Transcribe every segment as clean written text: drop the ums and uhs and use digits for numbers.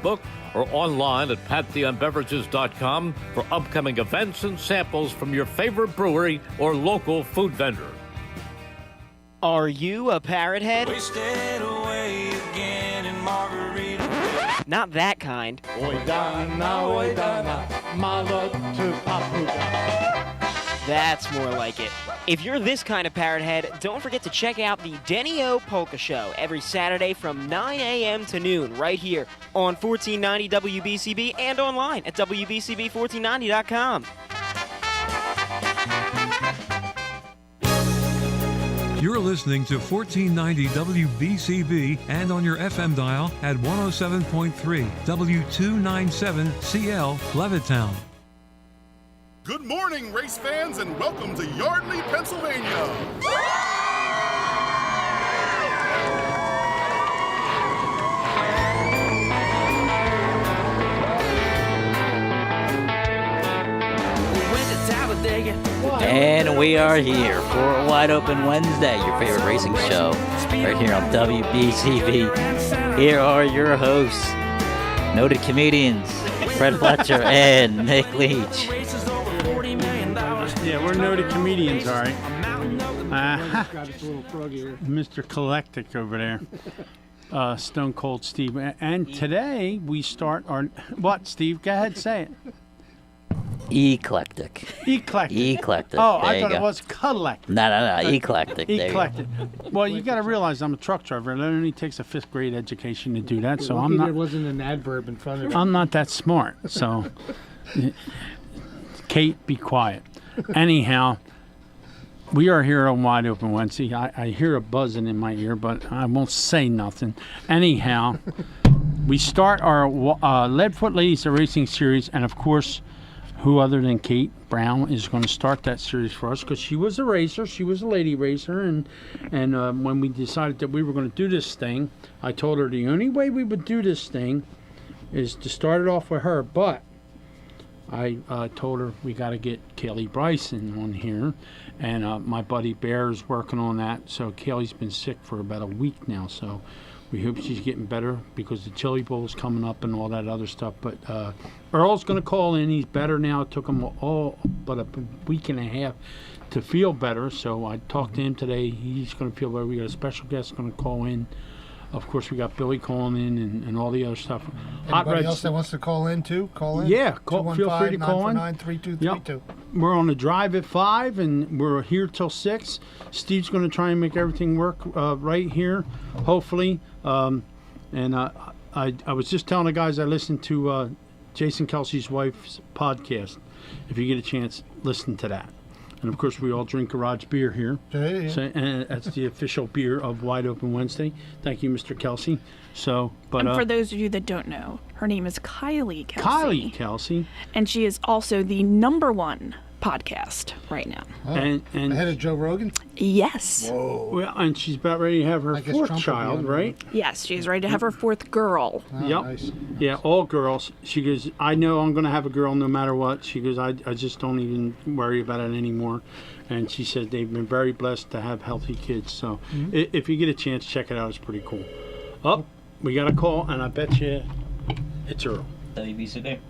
book or online at pantheonbeverages.com for upcoming events and samples from your favorite brewery or local food vendor. Are you a parrot head? We stayed away again in Margarita. Not that kind. That's more like it. If you're this kind of parrot head, don't forget to check out the Denny-O Polka Show every Saturday from 9 a.m. to noon right here on 1490 WBCB and online at WBCB1490.com. You're listening to 1490 WBCB and on your FM dial at 107.3 W297CL Levittown. Good morning, race fans, and welcome to Yardley, Pennsylvania. And we are here for a Wide Open Wednesday, your favorite racing show, right here on WBCB. Here are your hosts, noted comedians, Fred Fletcher and Nick Leach. Yeah, we're noted comedians, all right. Mr. Collectic over there. Stone Cold Steve. And today we start our... What, Steve? Go ahead, say it. Eclectic. Eclectic. Oh, I thought it was collective. No. Eclectic. Eclectic. Well, you got to realize I'm a truck driver. It only takes a 5th grade education to do that, so I'm not... There wasn't an adverb in front of it. I'm not that smart, so... Kate, be quiet. Anyhow, we are here on Wide Open Wednesday. I hear a buzzing in my ear, but I won't say nothing. Anyhow, we start our Leadfoot Ladies of Racing series, and of course, who other than Kate Brown is going to start that series for us, because she was a racer, she was a lady racer, and when we decided that we were going to do this thing, I told her the only way we would do this thing is to start it off with her, but I told her we got to get Kaylee Bryson on here, and my buddy Bear is working on that. So Kaylee's been sick for about a week now, so we hope she's getting better because the Chili Bowl is coming up and all that other stuff. But Earl's going to call in. He's better now. It took him all but a week and a half to feel better. So I talked to him today. He's going to feel better. We got a special guest going to call in. Of course, we got Billy calling in and all the other stuff. Anybody else that wants to call in, too? Call in? Yeah, feel free to call in. 215-949-3232. Yep. We're on the drive at 5, and we're here till 6. Steve's going to try and make everything work right here, hopefully. I was just telling the guys I listened to Jason Kelsey's wife's podcast. If you get a chance, listen to that. And, of course, we all drink garage beer here. Yeah. So, and that's the official beer of Wide Open Wednesday. Thank you, Mr. Kelsey. So, but and for those of you that don't know, her name is Kylie Kelsey. Kylie Kelsey. And she is also the #1 podcast right now. Oh, and ahead of Joe Rogan? Yes. Whoa. Well, and she's about ready to have her 4th child, right? Yes, she's ready to have her 4th girl. Oh, yep. Nice. Yeah, all girls. She goes, I know I'm going to have a girl no matter what. She goes, I just don't even worry about it anymore. And she said they've been very blessed to have healthy kids. So if you get a chance, check it out. It's pretty cool. We got a call, and I bet you it's Earl. WBCB.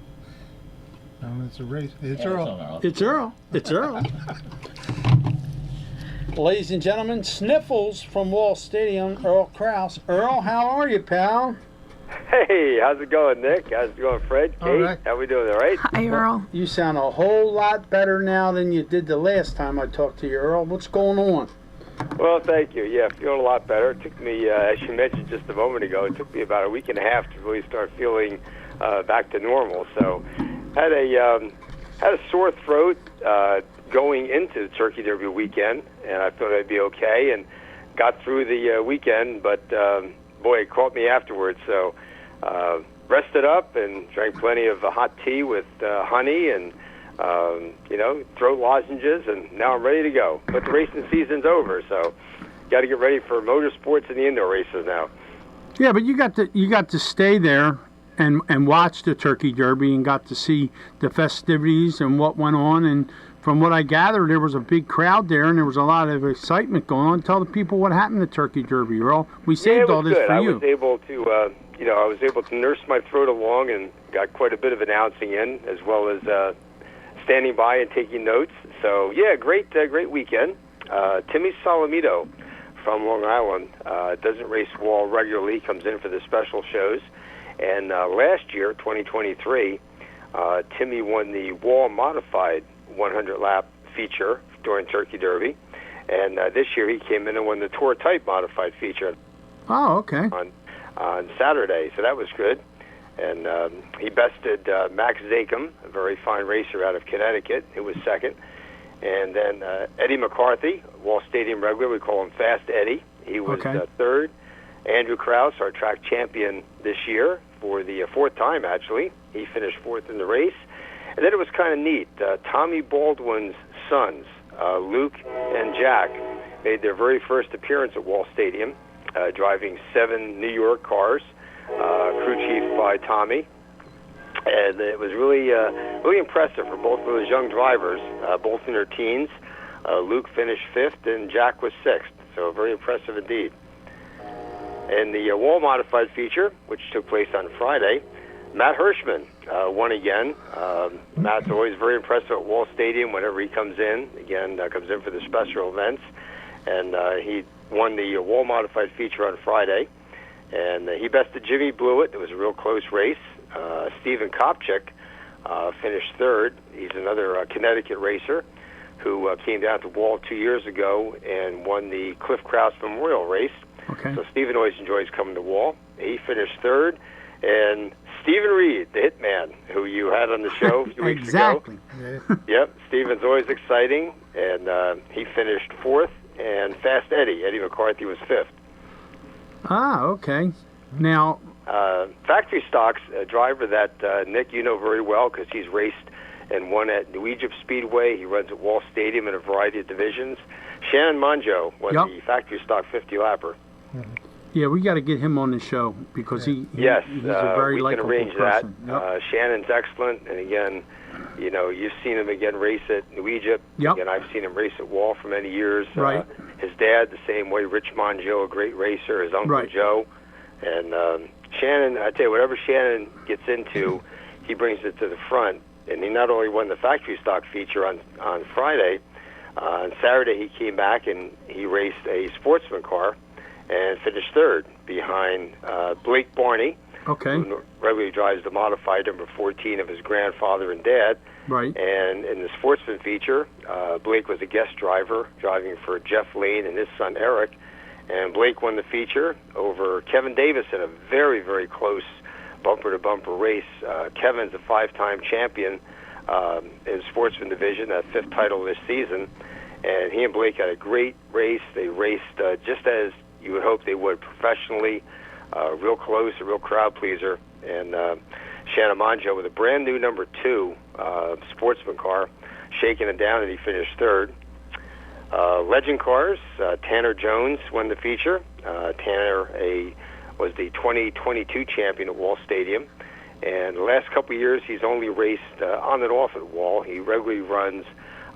No, it's a race. It's Earl. It's Earl. It's Earl. Ladies and gentlemen, Sniffles from Wall Stadium, Earl Krause. Earl, how are you, pal? Hey, how's it going, Nick? How's it going, Fred? Kate? All right. How we doing, all right? Hi, Earl. You sound a whole lot better now than you did the last time I talked to you, Earl. What's going on? Well, thank you. Yeah, feeling a lot better. It took me, as you mentioned just a moment ago, it took me about a week and a half to really start feeling back to normal. So had a sore throat going into the Turkey Derby weekend, and I thought I'd be okay, and got through the weekend, but boy, it caught me afterwards. So rested up and drank plenty of hot tea with honey and throat lozenges, and now I'm ready to go. But the racing season's over, so got to get ready for motorsports and the indoor races now. Yeah, but you got to stay there and watch the Turkey Derby and got to see the festivities and what went on. And from what I gathered, there was a big crowd there and there was a lot of excitement going on. Tell the people what happened to Turkey Derby, Earl. We saved all this for you. I was able to I was able to nurse my throat along and got quite a bit of announcing in, as well as standing by and taking notes. So, yeah, great weekend. Timmy Solomito from Long Island doesn't race wall regularly, comes in for the special shows. And last year, 2023, Timmy won the wall modified 100-lap feature during Turkey Derby. And this year he came in and won the tour type modified feature. Oh, okay. On Saturday, so that was good. And he bested Max Zakem, a very fine racer out of Connecticut, who was second. And then Eddie McCarthy, Wall Stadium regular, we call him Fast Eddie. He was third. Andrew Krause, our track champion this year for the fourth time, actually. He finished fourth in the race. And then it was kind of neat. Tommy Baldwin's sons, Luke and Jack, made their very first appearance at Wall Stadium, driving 7 New York cars, crew chief by Tommy. And it was really impressive for both of those young drivers, both in their teens. Luke finished 5th and Jack was 6th, so very impressive indeed. And the wall modified feature, which took place on Friday, Matt Hirschman won again. Matt's always very impressive at Wall Stadium whenever he comes in. Again, comes in for the special events. And he won the wall modified feature on Friday. And he bested Jimmy Blewett. It was a real close race. Stephen Kopchik finished 3rd. He's another Connecticut racer who came down to Wall 2 years ago and won the Cliff Krause Memorial Race. Okay. So Stephen always enjoys coming to Wall. He finished 3rd. And Stephen Reed, the hitman, who you had on the show a few weeks ago. Yep, Stephen's always exciting. And he finished 4th. And Fast Eddie McCarthy, was 5th. Ah, okay. Now, Factory Stocks, a driver that Nick, you know very well because he's raced and won at New Egypt Speedway. He runs at Wall Stadium in a variety of divisions. Shannon Monjo won the Factory Stock 50-lapper. Yeah, we got to get him on the show because he's yes, a very likable we can arrange person. that. Shannon's excellent, and again, you've seen him again race at New Egypt. Yep. Again, I've seen him race at Wall for many years. Right. His dad, the same way. Rich Monjo, a great racer. His uncle Joe, and Shannon. I tell you, whatever Shannon gets into, he brings it to the front. And he not only won the factory stock feature on Friday, on Saturday he came back and he raced a sportsman car and finished 3rd behind Blake Barney, who regularly drives the modified number 14 of his grandfather and dad. Right. And in the sportsman feature, Blake was a guest driver, driving for Jeff Lane and his son Eric. And Blake won the feature over Kevin Davis in a very, very close bumper-to-bumper race. Kevin's a 5-time champion in sportsman division, that 5th title this season. And he and Blake had a great race. They raced just as you would hope they would, professionally, real close, a real crowd pleaser. And Shannon Monjo with a brand new number 2 sportsman car, shaking it down, and he finished 3rd. Legend cars, Tanner Jones won the feature. Tanner was the 2022 champion at Wall Stadium. And the last couple of years, he's only raced on and off at Wall. He regularly runs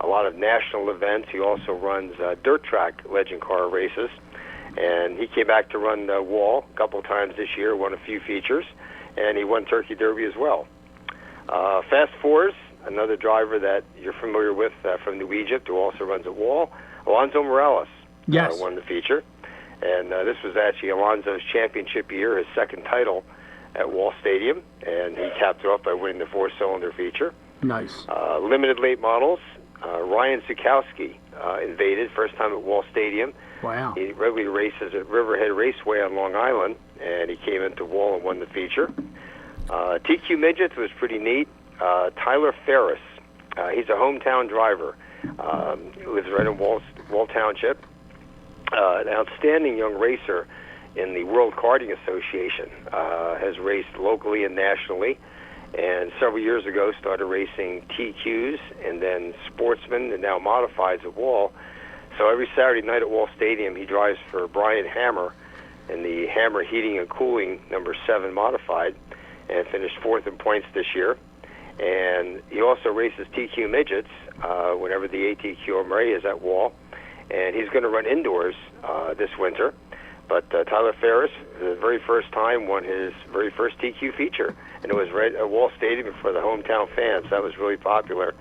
a lot of national events. He also runs dirt track legend car races. And he came back to run Wall a couple of times this year, won a few features, and he won Turkey Derby as well. Fast Fours, another driver that you're familiar with from New Egypt, who also runs at Wall. Alonzo Morales won the feature. And this was actually Alonzo's championship year, his 2nd title at Wall Stadium, and he capped it off by winning the 4-cylinder feature. Nice. Limited late models, Ryan Zukowski invaded, first time at Wall Stadium. Wow. He regularly races at Riverhead Raceway on Long Island, and he came into Wall and won the feature. TQ Midgets was pretty neat. Tyler Ferris, he's a hometown driver who lives right in Wall Township. An outstanding young racer in the World Karting Association, has raced locally and nationally, and several years ago started racing TQs and then sportsmen and now modifieds at Wall. So every Saturday night at Wall Stadium, he drives for Brian Hammer in the Hammer Heating and Cooling number 7 modified, and finished 4th in points this year. And he also races TQ Midgets whenever the ATQ Murray is at Wall. And he's going to run indoors this winter But Tyler Ferris, for the very first time, won his very first TQ feature, and it was right at Wall Stadium for the hometown fans. That was really popular.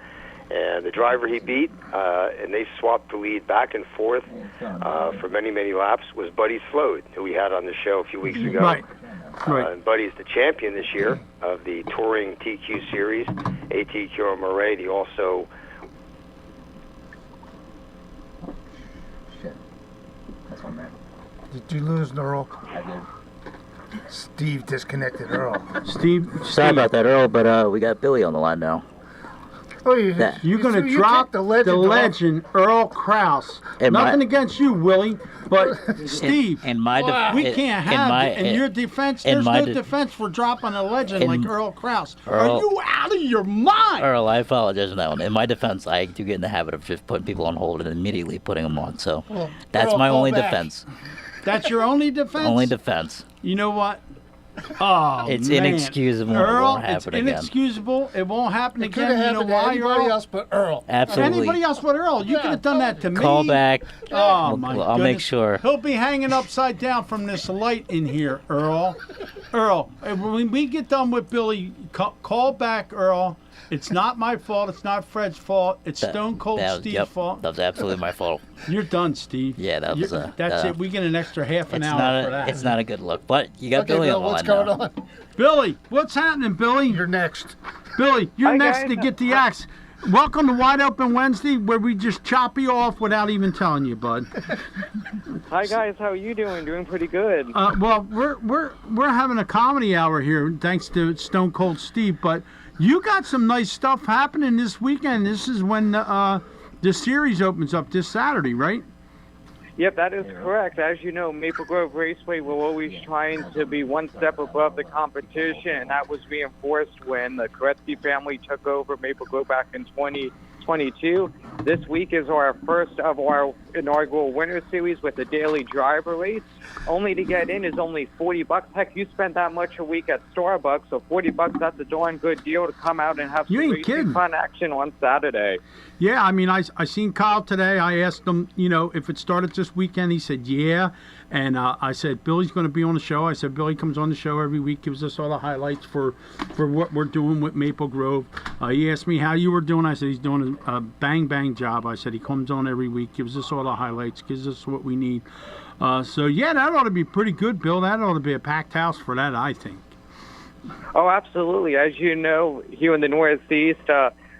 And the driver he beat, and they swapped the lead back and forth for many, many laps, was Buddy Slode, who we had on the show a few weeks ago. Right. And Buddy's the champion this year of the Touring TQ Series, ATQ Murray. He also... Shit. That's one man. Did you lose Earl? I did. Steve disconnected Earl. Steve. Sorry about that, Earl, but we got Billy on the line now. Oh, You're going to drop the legend Earl Krause. Nothing against you, Willie, but Steve, in my we can't have it. In your defense, there's no defense for dropping a legend like Earl Krause. Are you out of your mind? Earl, I apologize on that one. In my defense, I do get in the habit of just putting people on hold and immediately putting them on. So that's my only defense. That's your only defense? Only defense. You know what? Oh, it's man. Inexcusable. Earl, it won't happen again. It's inexcusable. It won't happen It again. could have You know happened to why, anybody Earl? else but Earl. Absolutely. Anybody else but Earl. You could have done that to me. Call back. Oh, my I'll make sure. He'll be hanging upside down from this light in here, Earl. Earl, when we get done with Billy, call back, Earl. It's not my fault. It's not Fred's fault. It's Stone Cold Steve's fault. That was absolutely my fault. You're done, Steve. Yeah, that was that's it. We get an extra half an hour for that. It's not a good look, but you got Billy on the line what's going on? Billy, what's happening, Billy? You're next. Billy, you're Hi, next guys. to get the axe. Welcome to Wide Open Wednesday, where we just chop you off without even telling you, bud. Hi guys, how are you doing? Doing pretty good. Well, we're having a comedy hour here, thanks to Stone Cold Steve. But you got some nice stuff happening this weekend. This is when the series opens up this Saturday, right? Yep, that is correct. As you know, Maple Grove Raceway will always trying to be one step above the competition, and that was reinforced when the Koretsky family took over Maple Grove back in 2022. This week is our first of our inaugural Winter Series with the daily driver race. Only to get in is only $40. Heck, you spend that much a week at Starbucks, so $40, that's a darn good deal to come out and have some racing fun action on Saturday. Yeah, I mean, I seen Kyle today. I asked him, if it started this weekend. He said, yeah. And I said, Billy's going to be on the show. I said, Billy comes on the show every week, gives us all the highlights for what we're doing with Maple Grove. He asked me how you were doing. I said, he's doing a bang job. I said, he comes on every week, gives us all the highlights, gives us what we need. So, yeah, that ought to be pretty good, Bill. That ought to be a packed house for that, I think. Oh, absolutely. As you know, here in the Northeast,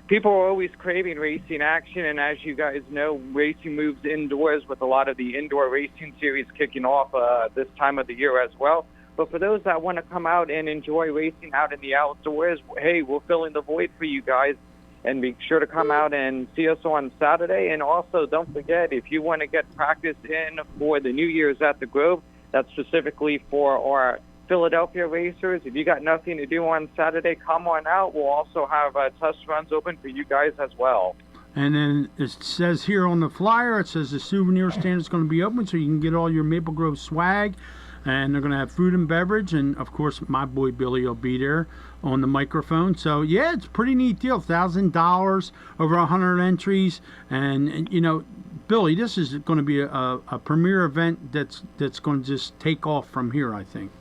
people are always craving racing action, and as you guys know, racing moves indoors with a lot of the indoor racing series kicking off this time of the year as well. But for those that want to come out and enjoy racing out in the outdoors, hey, we're filling the void for you guys. And be sure to come out and see us on Saturday. And also, don't forget, if you want to get practice in for the New Year's at the Grove, that's specifically for our Philadelphia racers. If you got nothing to do on Saturday, come on out. We'll also have test runs open for you guys as well. And then it says here on the flyer, it says the souvenir stand is going to be open so you can get all your Maple Grove swag. And they're going to have food and beverage. And, of course, my boy Billy will be there on the microphone. So, yeah, it's a pretty neat deal. $1,000, over 100 entries. And Billy, this is going to be a premier event that's going to just take off from here, I think.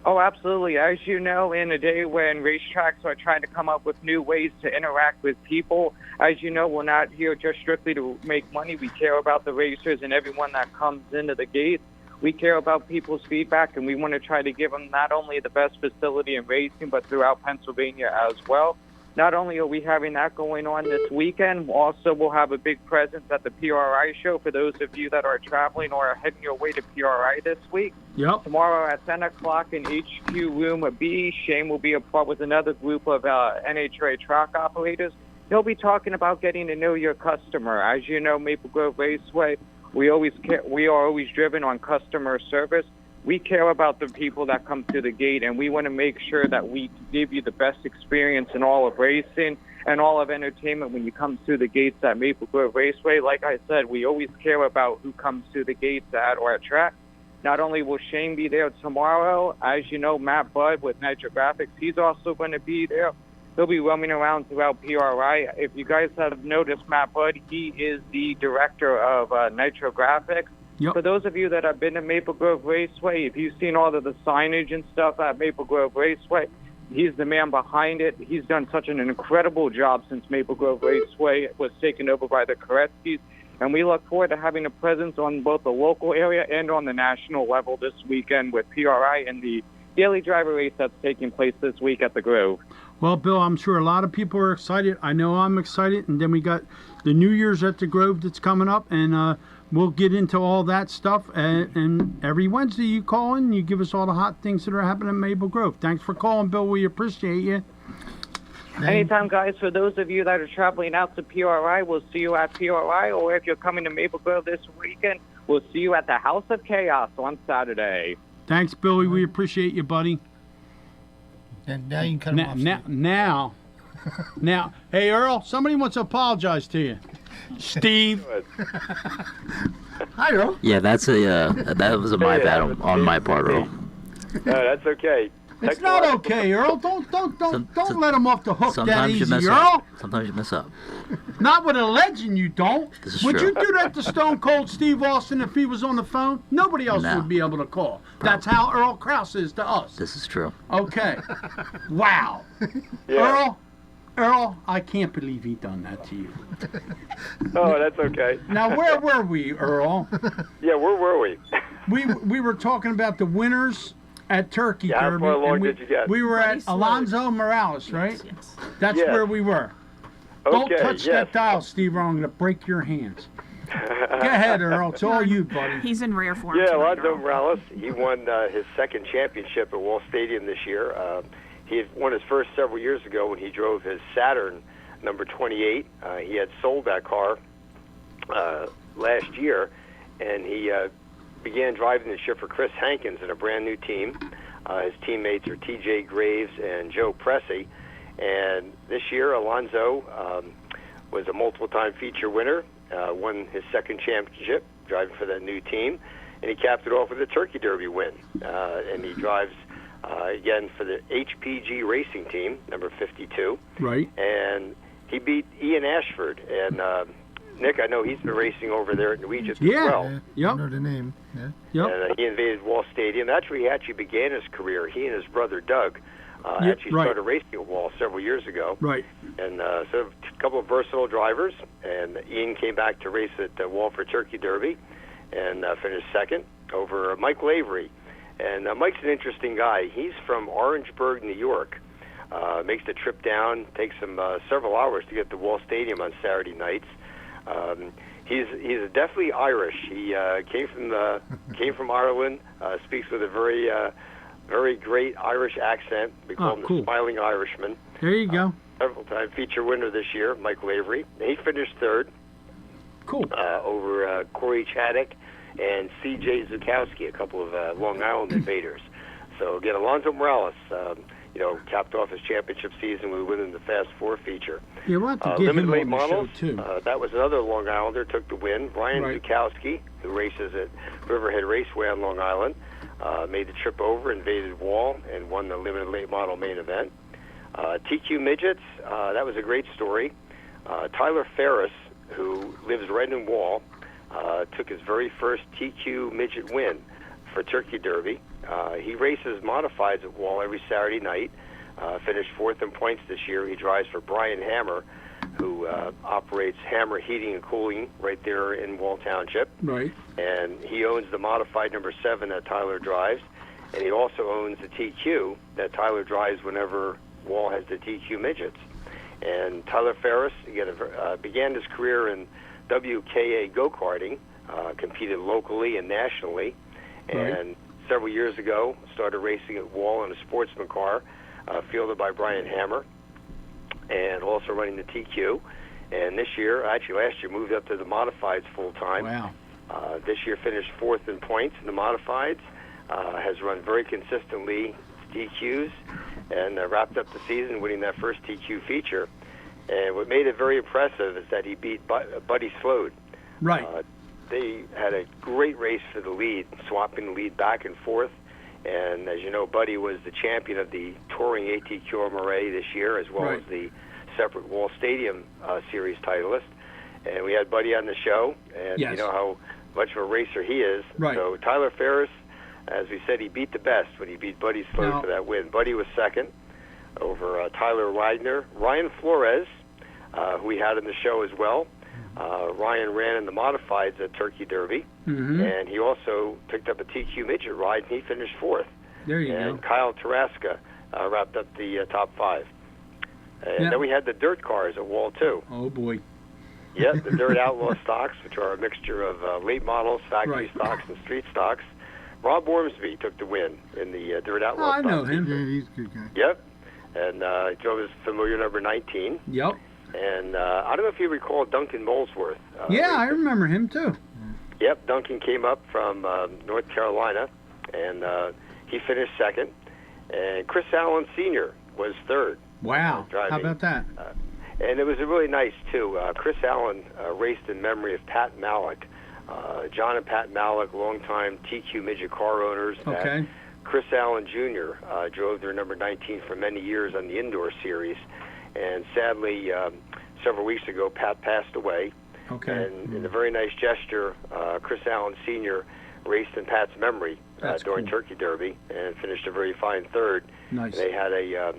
Oh, absolutely. As you know, in a day when racetracks are trying to come up with new ways to interact with people, as you know, we're not here just strictly to make money. We care about the racers and everyone that comes into the gate. We care about people's feedback, and we want to try to give them not only the best facility in racing, but throughout Pennsylvania as well. Not only are we having that going on this weekend, also we'll have a big presence at the PRI show for those of you that are traveling or are heading your way to PRI this week. Yep. Tomorrow at 10 o'clock in HQ Room B, Shane will be a part with another group of NHRA track operators. They'll be talking about getting to know your customer. As you know, Maple Grove Raceway, we are always driven on customer service. We care about the people that come to the gate, and we want to make sure that we give you the best experience in all of racing and all of entertainment when you come through the gates at Maple Grove Raceway. Like I said, we always care about who comes to the gates at our track. Not only will Shane be there tomorrow, as you know, Matt Budd with Nitro Graphics, he's also going to be there. He'll be roaming around throughout PRI. If you guys have noticed Matt Budd, he is the director of Nitro Graphics. Yep. For those of you that have been to Maple Grove Raceway, if you've seen all of the signage and stuff at Maple Grove Raceway, he's the man behind it. He's done such an incredible job since Maple Grove Raceway was taken over by the Koretsky's. And we look forward to having a presence on both the local area and on the national level this weekend with PRI and the daily driver race that's taking place this week at the Grove. Well, Bill, I'm sure a lot of people are excited. I know I'm excited. And then we got the New Year's at the Grove that's coming up. And we'll get into all that stuff. And every Wednesday you call in and you give us all the hot things that are happening at Maple Grove. Thanks for calling, Bill. We appreciate you. Anytime, guys. For those of you that are traveling out to PRI, we'll see you at PRI. Or if you're coming to Maple Grove this weekend, we'll see you at the House of Chaos on Saturday. Thanks, Billy. We appreciate you, buddy. And now you can cut him off. Now, hey, Earl, somebody wants to apologize to you. Steve. Hi, Earl. Yeah, that was my bad on my part, Earl. No, that's okay. It's not okay, Earl. Don't let him off the hook that Sometimes easy, you mess Earl. up. Sometimes you mess up. Not with a legend, you don't. This is Would true. you do that to Stone Cold Steve Austin if he was on the phone? Nobody else No. would be able to call. That's how Earl Krause is to us. This is true. Okay. Wow. Yeah. Earl, I can't believe he done that to you. Oh, that's okay. Now, where were we, Earl? Yeah, where were we? We were talking about the winners at Turkey Yeah, how Derby. far along and did you get? We were at Alonzo Morales, right? Yes. That's Yes. where we were. Don't Okay, touch yes. that dial, Steve, or I'm going to break your hands. Go ahead, Earl. It's all you, buddy. He's in rare form. Yeah, tonight, Alonzo Earl. Morales. He won his second championship at Wall Stadium this year. He had won his first several years ago when he drove his Saturn number 28. He had sold that car last year, and he began driving this year for Chris Hankins in a brand new team. His teammates are T.J. Graves and Joe Pressey. And this year, Alonzo was a multiple-time feature winner, won his second championship driving for that new team, and he capped it off with a Turkey Derby win. And he drives, again, for the HPG Racing Team, number 52. Right. And he beat Ian Ashford. And, Nick, I know he's been racing over there in New Egypt as well. Yep. I know the name. Yeah. Yep. And he invaded Wall Stadium. That's where he actually began his career. He and his brother Doug Yeah, actually right. started racing at Wall several years ago. Right. And so a couple of versatile drivers. And Ian came back to race at Wall for Turkey Derby and finished second over Mike Lavery. And Mike's an interesting guy. He's from Orangeburg, New York. Makes the trip down, takes him several hours to get to Wall Stadium on Saturday nights. He's definitely Irish. He came from Ireland. Speaks with a very great Irish accent. We call him cool. the Smiling Irishman. There you go. Several-time feature winner this year, Mike Lavery. He finished third. Cool. Over Corey Chaddock and C.J. Zukowski, a couple of Long Island invaders. So again, Alonzo Morales, capped off his championship season with winning the Fast Four feature. Yeah, we'll have to get Limited him late on the models. show, too. That was another Long Islander, took the win. Brian Right. Zukowski, who races at Riverhead Raceway on Long Island, made the trip over, invaded Wall, and won the limited late model main event. TQ Midgets, that was a great story. Tyler Ferris, who lives right in Wall, took his very first TQ Midget win for Turkey Derby. He races modifieds at Wall every Saturday night. Finished fourth in points this year. He drives for Brian Hammer, who operates Hammer Heating and Cooling right there in Wall Township. Right. And he owns the modified number 7 that Tyler drives. And he also owns the TQ that Tyler drives whenever Wall has the TQ Midgets. And Tyler Ferris began his career in WKA go-karting, competed locally and nationally, and several years ago started racing at Wall in a sportsman car, fielded by Brian Hammer, and also running the TQ. And this year, actually last year, moved up to the modifieds full-time. Wow. This year finished fourth in points in the modifieds, has run very consistently TQs, and wrapped up the season winning that first TQ feature. And what made it very impressive is that he beat Buddy Slode. Right. They had a great race for the lead, swapping the lead back and forth. And as you know, Buddy was the champion of the touring ATQ Marais this year, as well as the separate Wall Stadium Series titleist. And we had Buddy on the show, and you know how much of a racer he is. Right. So Tyler Ferris, as we said, he beat the best when he beat Buddy Sloat for that win. Buddy was second over Tyler Wagner. Ryan Flores, who we had in the show as well. Ryan ran in the modifieds at Turkey Derby, and he also picked up a TQ midget ride, and he finished fourth. There you and go. Kyle Taraska wrapped up the top 5. And then we had the dirt cars at Wall, too. Oh, boy. Yeah, the Dirt Outlaw stocks, which are a mixture of late models, factory stocks, and street stocks. Rob Ormsby took the win in the Dirt Outlaw I know him. Yeah, he's a good guy. Yep. And he drove his familiar number 19. Yep. And I don't know if you recall Duncan Molesworth. Yeah, I remember him, too. Yep, Duncan came up from North Carolina, and he finished second. And Chris Allen Sr. was third. Wow. How about that? And it was really nice, too. Chris Allen raced in memory of Pat Malik. John and Pat Malik, longtime TQ midget car owners. Okay. Chris Allen Jr. Drove their number 19 for many years on the indoor series. And sadly, several weeks ago, Pat passed away. Okay. And in a very nice gesture, Chris Allen Sr. raced in Pat's memory during Turkey Derby and finished a very fine third. Nice. They had a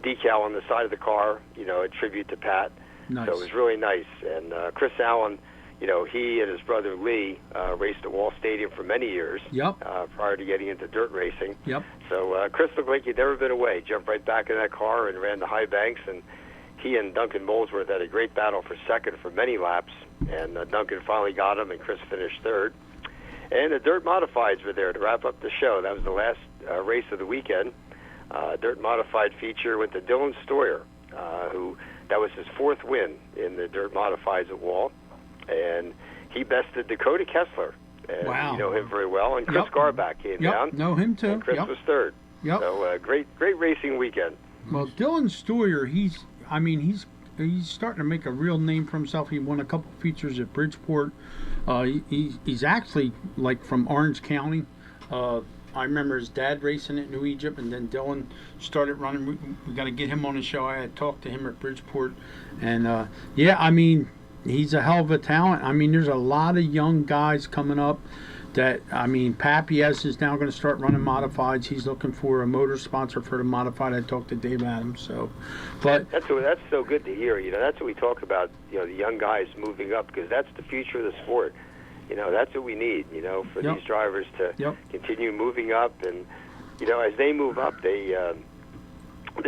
decal on the side of the car, a tribute to Pat. Nice. So it was really nice. And Chris Allen, he and his brother Lee raced at Wall Stadium for many years. Yep. Prior to getting into dirt racing. Yep. So Chris looked like he'd never been away. Jumped right back in that car and ran the high banks. And he and Duncan Molesworth had a great battle for second for many laps. And Duncan finally got him, and Chris finished third. And the dirt modifieds were there to wrap up the show. That was the last race of the weekend. Dirt modified feature went to Dylan Stoyer, who that was his 4th win in the dirt modifieds at Wall, and he bested Dakota Kessler. And wow. You know him very well. And Chris Garback came down. Know him too. And Chris was third. Yep. So great racing weekend. Well, Dylan Stoyer, he's starting to make a real name for himself. He won a couple features at Bridgeport. He's actually like from Orange County. I remember his dad racing at New Egypt, and then Dylan started running. We got to get him on the show. I had talked to him at Bridgeport, and he's a hell of a talent. There's a lot of young guys coming up. Papias is now going to start running modifieds. He's looking for a motor sponsor for the modified. I talked to Dave Adams. So, but that's so good to hear. That's what we talk about. The young guys moving up, because that's the future of the sport. That's what we need. For these drivers to continue moving up, and as they move up, they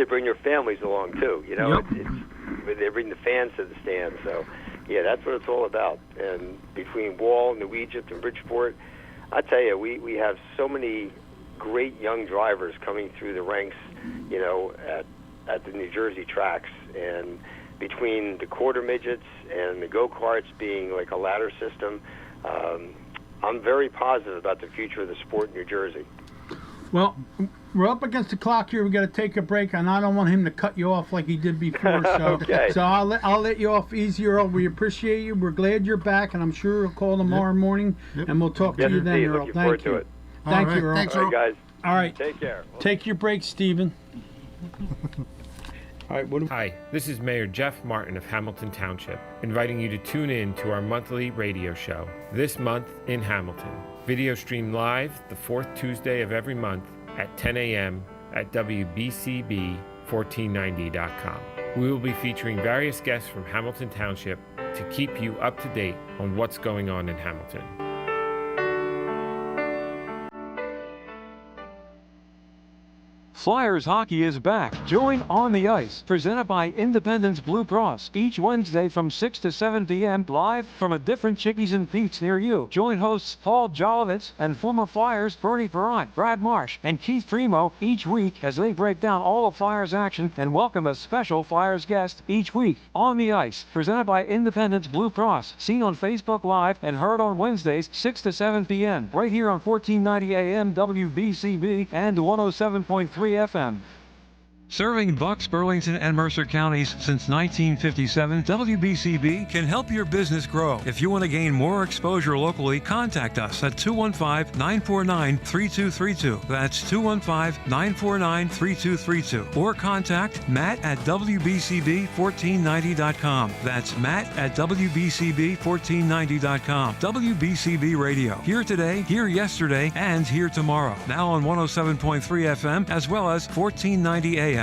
bring their families along too. They bring the fans to the stand. So, yeah, that's what it's all about. And between Wall, New Egypt, and Bridgeport, I tell you, we have so many great young drivers coming through the ranks, at the New Jersey tracks. And between the quarter midgets and the go-karts being like a ladder system, I'm very positive about the future of the sport in New Jersey. Well, we're up against the clock here. We got to take a break, and I don't want him to cut you off like he did before. So, okay. So I'll let you off easy, Earl. We appreciate you. We're glad you're back, and I'm sure we'll call tomorrow morning, and we'll talk to you then, Earl. Looking forward to it. Thank you, Earl. Thanks, All right, guys. All right. Take care. Take your break, Stephen. All right, Hi, this is Mayor Jeff Martin of Hamilton Township, inviting you to tune in to our monthly radio show, This Month in Hamilton. Video stream live the 4th Tuesday of every month at 10 a.m. at WBCB1490.com. We will be featuring various guests from Hamilton Township to keep you up to date on what's going on in Hamilton. Flyers hockey is back. Join On the Ice, presented by Independence Blue Cross, each Wednesday from 6 to 7 p.m. live from a different Chickies and Pete's near you. Join hosts Paul Jolovitz and former Flyers Bernie Perrant, Brad Marsh, and Keith Primo each week as they break down all the Flyers action and welcome a special Flyers guest each week. On the Ice, presented by Independence Blue Cross, seen on Facebook Live and heard on Wednesdays 6 to 7 p.m. right here on 1490 AM WBCB and 107.3 FM. Serving Bucks, Burlington, and Mercer counties since 1957, WBCB can help your business grow. If you want to gain more exposure locally, contact us at 215-949-3232. That's 215-949-3232. Or contact Matt at WBCB1490.com. That's Matt at WBCB1490.com. WBCB Radio. Here today, here yesterday, and here tomorrow. Now on 107.3 FM as well as 1490 AM.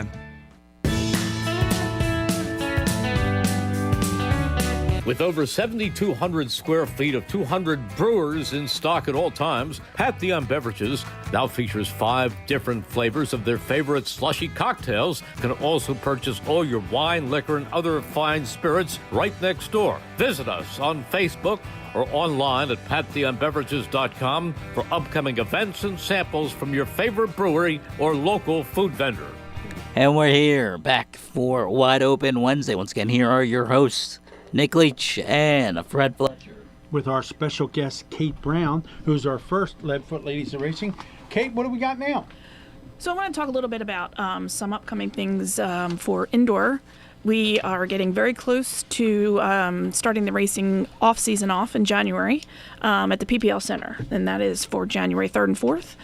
With over 7,200 square feet of 200 brewers in stock at all times, Pantheon Beverages now features 5 different flavors of their favorite slushy cocktails. You can also purchase all your wine, liquor, and other fine spirits right next door. Visit us on Facebook or online at pantheonbeverages.com for upcoming events and samples from your favorite brewery or local food vendor. And we're here, back for Wide Open Wednesday. Once again, here are your hosts, Nick Leach and Fred Fletcher. With our special guest, Kate Brown, who's our first Leadfoot Ladies in Racing. Kate, what do we got now? So I want to talk a little bit about some upcoming things for indoor. We are getting very close to starting the racing off-season off in January at the PPL Center, and that is for January 3rd and 4th.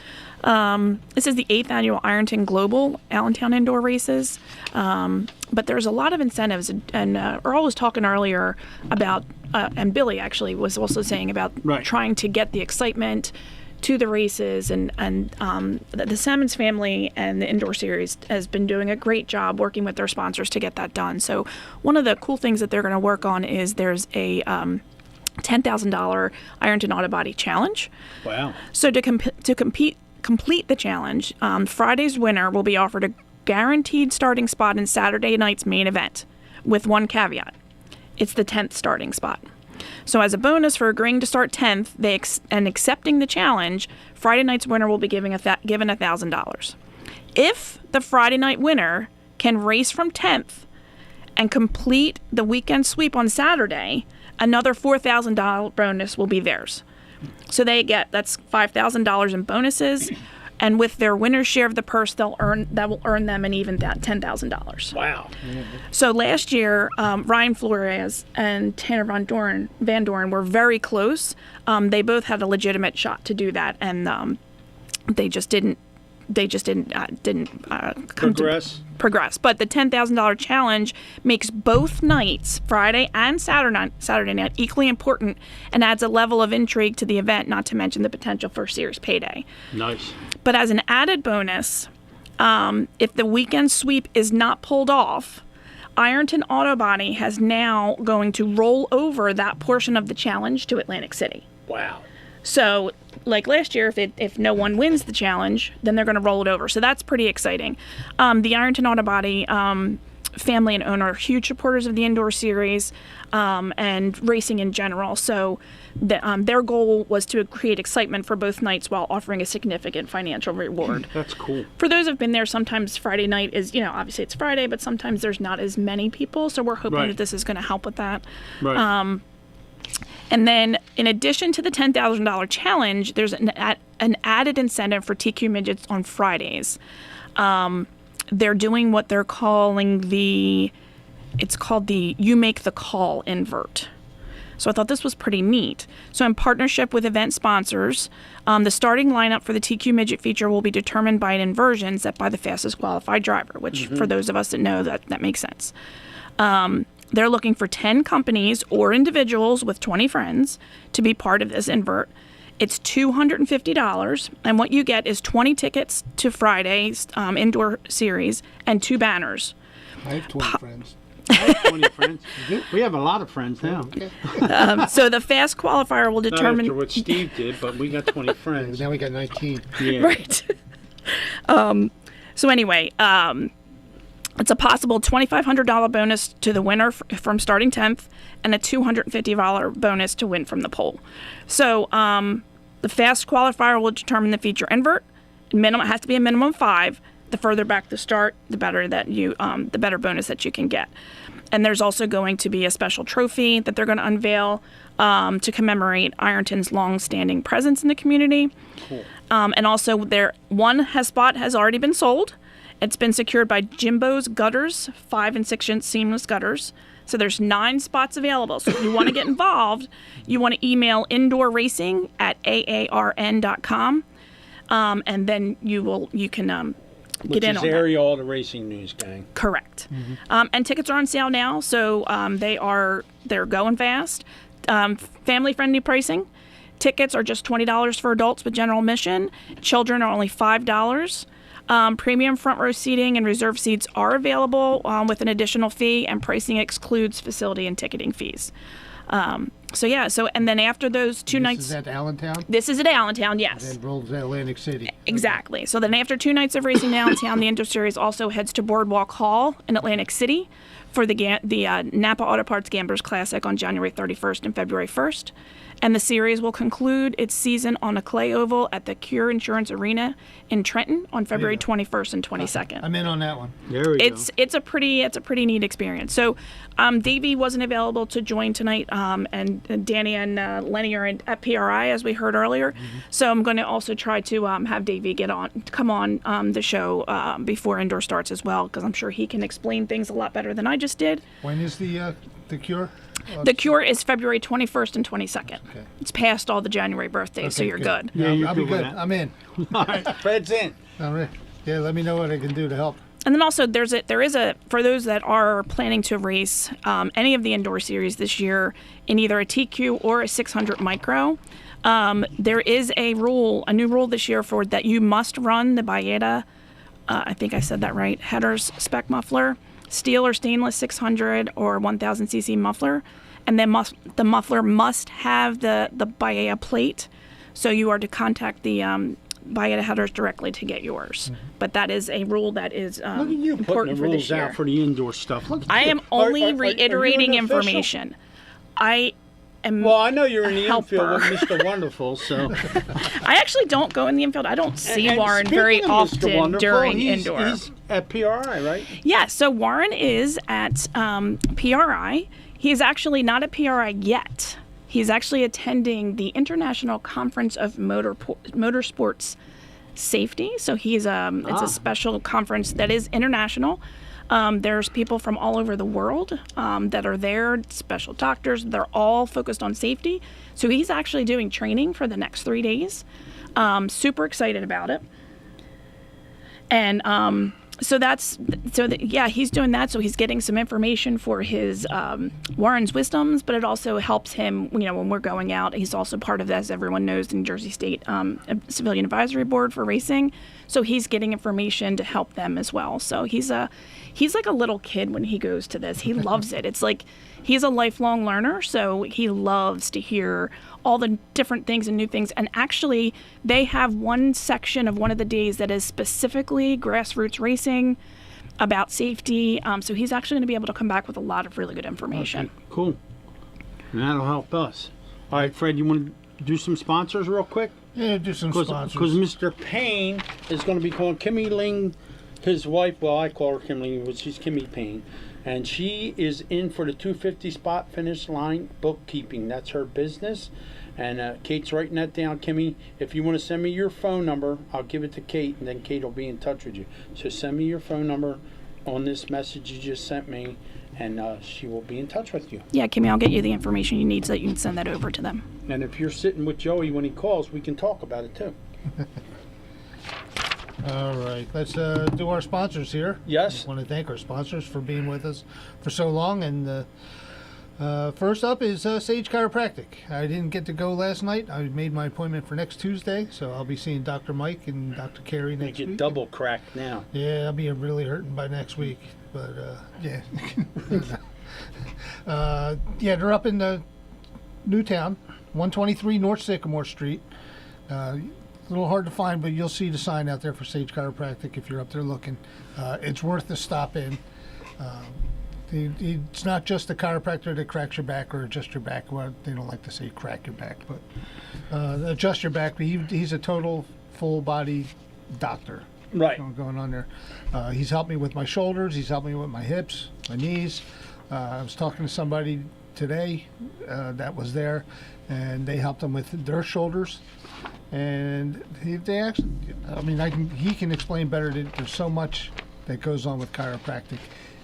This is the 8th annual Ironton Global Allentown Indoor Races, but there's a lot of incentives, and Earl was talking earlier about, and Billy actually was also saying about trying to get the excitement to the races, and the Salmons family and the Indoor Series has been doing a great job working with their sponsors to get that done. So one of the cool things that they're going to work on is there's a $10,000 Ironton Auto Body Challenge. Wow. So to complete the challenge, Friday's winner will be offered a guaranteed starting spot in Saturday night's main event, with one caveat. It's the 10th starting spot. So as a bonus for agreeing to start 10th and accepting the challenge, Friday night's winner will be given $1,000. If the Friday night winner can race from 10th and complete the weekend sweep on Saturday, another $4,000 bonus will be theirs. So that's $5,000 in bonuses, and with their winner's share of the purse, that will earn them an even $10,000. Wow! So last year, Ryan Flores and Tanner Van Doren were very close. They both had a legitimate shot to do that, and they just didn't progress. But the $10,000 challenge makes both nights, Friday and Saturday night, equally important, and adds a level of intrigue to the event, not to mention the potential for serious payday. Nice. But as an added bonus, if the weekend sweep is not pulled off, Ironton Auto Body has now going to roll over that portion of the challenge to Atlantic City. Wow. So, like last year, if no one wins the challenge, then they're going to roll it over. So that's pretty exciting. The Ironton Auto Body family and owner are huge supporters of the Indoor Series and racing in general. So their goal was to create excitement for both nights while offering a significant financial reward. That's cool. For those who've been there, sometimes Friday night is, obviously it's Friday, but sometimes there's not as many people. So we're hoping that this is going to help with that. Right. And then, in addition to the $10,000 challenge, there's an added incentive for TQ midgets on Fridays. They're doing what they're calling it's called the You Make the Call invert. So I thought this was pretty neat. So in partnership with event sponsors, the starting lineup for the TQ midget feature will be determined by an inversion set by the fastest qualified driver, which for those of us that know, that makes sense. They're looking for 10 companies or individuals with 20 friends to be part of this invert. It's $250, and what you get is 20 tickets to Friday's Indoor Series and 2 banners. I have 20 friends. I have 20 friends. We have a lot of friends now. So the fast qualifier will determine... Not after what Steve did, but we got 20 friends. Now we got 19. Yeah. Right. So anyway... it's a possible $2,500 bonus to the winner from starting 10th and a $250 bonus to win from the pole. So the fast qualifier will determine the feature invert. It has to be a minimum of 5. The further back the start, the better the better bonus that you can get. And there's also going to be a special trophy that they're going to unveil to commemorate Ironton's long-standing presence in the community. Cool. And also, one spot has already been sold. It's been secured by Jimbo's Gutters, 5 and 6 inch seamless gutters. So there's 9 spots available. So if you want to get involved, you want to email indoorracing@aarn.com, and then you can get in on that. Which is area all the racing news, gang. Correct. And tickets are on sale now, so they're going fast. Family-friendly pricing. Tickets are just $20 for adults with general admission. Children are only $5. Premium front row seating and reserve seats are available with an additional fee, and pricing excludes facility and ticketing fees. And then after those 2 nights... This is at Allentown? This is at Allentown, yes. And then rolls to Atlantic City. Exactly. So then after 2 nights of racing in Allentown, the Indoor Series also heads to Boardwalk Hall in Atlantic City for the Napa Auto Parts Gamblers Classic on January 31st and February 1st. And the series will conclude its season on a clay oval at the Cure Insurance Arena in Trenton on February 21st and 22nd. I'm in on that one. There we go. It's a pretty neat experience. So Davey wasn't available to join tonight, and Danny and Lenny are at PRI, as we heard earlier. So I'm going to also try to have Davey come on the show before indoor starts as well, because I'm sure he can explain things a lot better than I just did. When is the Cure? The Cure is February 21st and 22nd. Okay. It's past all the January birthdays, so you're good. Yeah, I'll be good. I'm in. All right, Fred's in. All right. Yeah, let me know what I can do to help. And then also there is a for those that are planning to race any of the indoor series this year in either a TQ or a 600 micro, there is a new rule this year for that you must run the Bayeta, I think I said that right, headers spec muffler, steel or stainless 600 or 1000 cc muffler, and then the muffler must have the Bayeta plate, so you are to contact the Bayeta headers directly to get yours. But that is a rule that is Look at you important putting the for rules this year. out for the indoor stuff. Look at I you. am only Are you reiterating an official? information. I am. Well, I know you're in the infield with helper. Mr. Wonderful, so. I actually don't go in the infield. I don't see And Warren speaking very of Mr. often Wonderful, during he's indoor. He's at PRI, right? Yeah, so Warren is at PRI. He is actually not at PRI yet. He's actually attending the International Conference of Motorsports Safety. So he's it's a special conference that is international. There's people from all over the world that are there, special doctors. They're all focused on safety. So he's actually doing training for the next 3 days. Super excited about it. And he's doing that. So he's getting some information for his Warren's Wisdoms, but it also helps him, when we're going out. He's also part of, as everyone knows, the New Jersey State Civilian Advisory Board for racing. So he's getting information to help them as well. So he's like a little kid when he goes to this. He loves it. It's like he's a lifelong learner, so he loves to hear all the different things and new things. And actually, they have one section of one of the days that is specifically grassroots racing about safety. So he's actually going to be able to come back with a lot of really good information. Okay, cool. And that'll help us. All right, Fred, you want to do some sponsors real quick? Yeah, do some sponsors. Because Mr. Payne is going to be calling Kimmy Ling, his wife. Well, I call her Kim Ling, but she's Kimmy Payne. And she is in for the 250 spot finish line bookkeeping. That's her business. And Kate's writing that down. Kimmy, if you want to send me your phone number, I'll give it to Kate, and then Kate will be in touch with you. So send me your phone number on this message you just sent me, and she will be in touch with you. Yeah, Kimmy, I'll get you the information you need so that you can send that over to them. And if you're sitting with Joey when he calls, we can talk about it too. All right, let's do our sponsors here. Yes. I want to thank our sponsors for being with us for so long. And first up is Sage Chiropractic. I didn't get to go last night. I made my appointment for next Tuesday, so I'll be seeing Dr. Mike and Dr. Carey next week. Get double cracked now. Yeah, I'll be really hurting by next week. But yeah. They're up in Newtown, 123 North Sycamore Street. A little hard to find, but you'll see the sign out there for Sage Chiropractic if you're up there looking. It's worth the stop in. It's not just a chiropractor that cracks your back or adjusts your back. Well, they don't like to say crack your back, but adjust your back. But he's a total full body doctor. Right. Going on there. He's helped me with my shoulders. He's helped me with my hips, my knees. I was talking to somebody today that was there, and they helped him with their shoulders. And they actually, he can explain better. There's so much that goes on with chiropractic.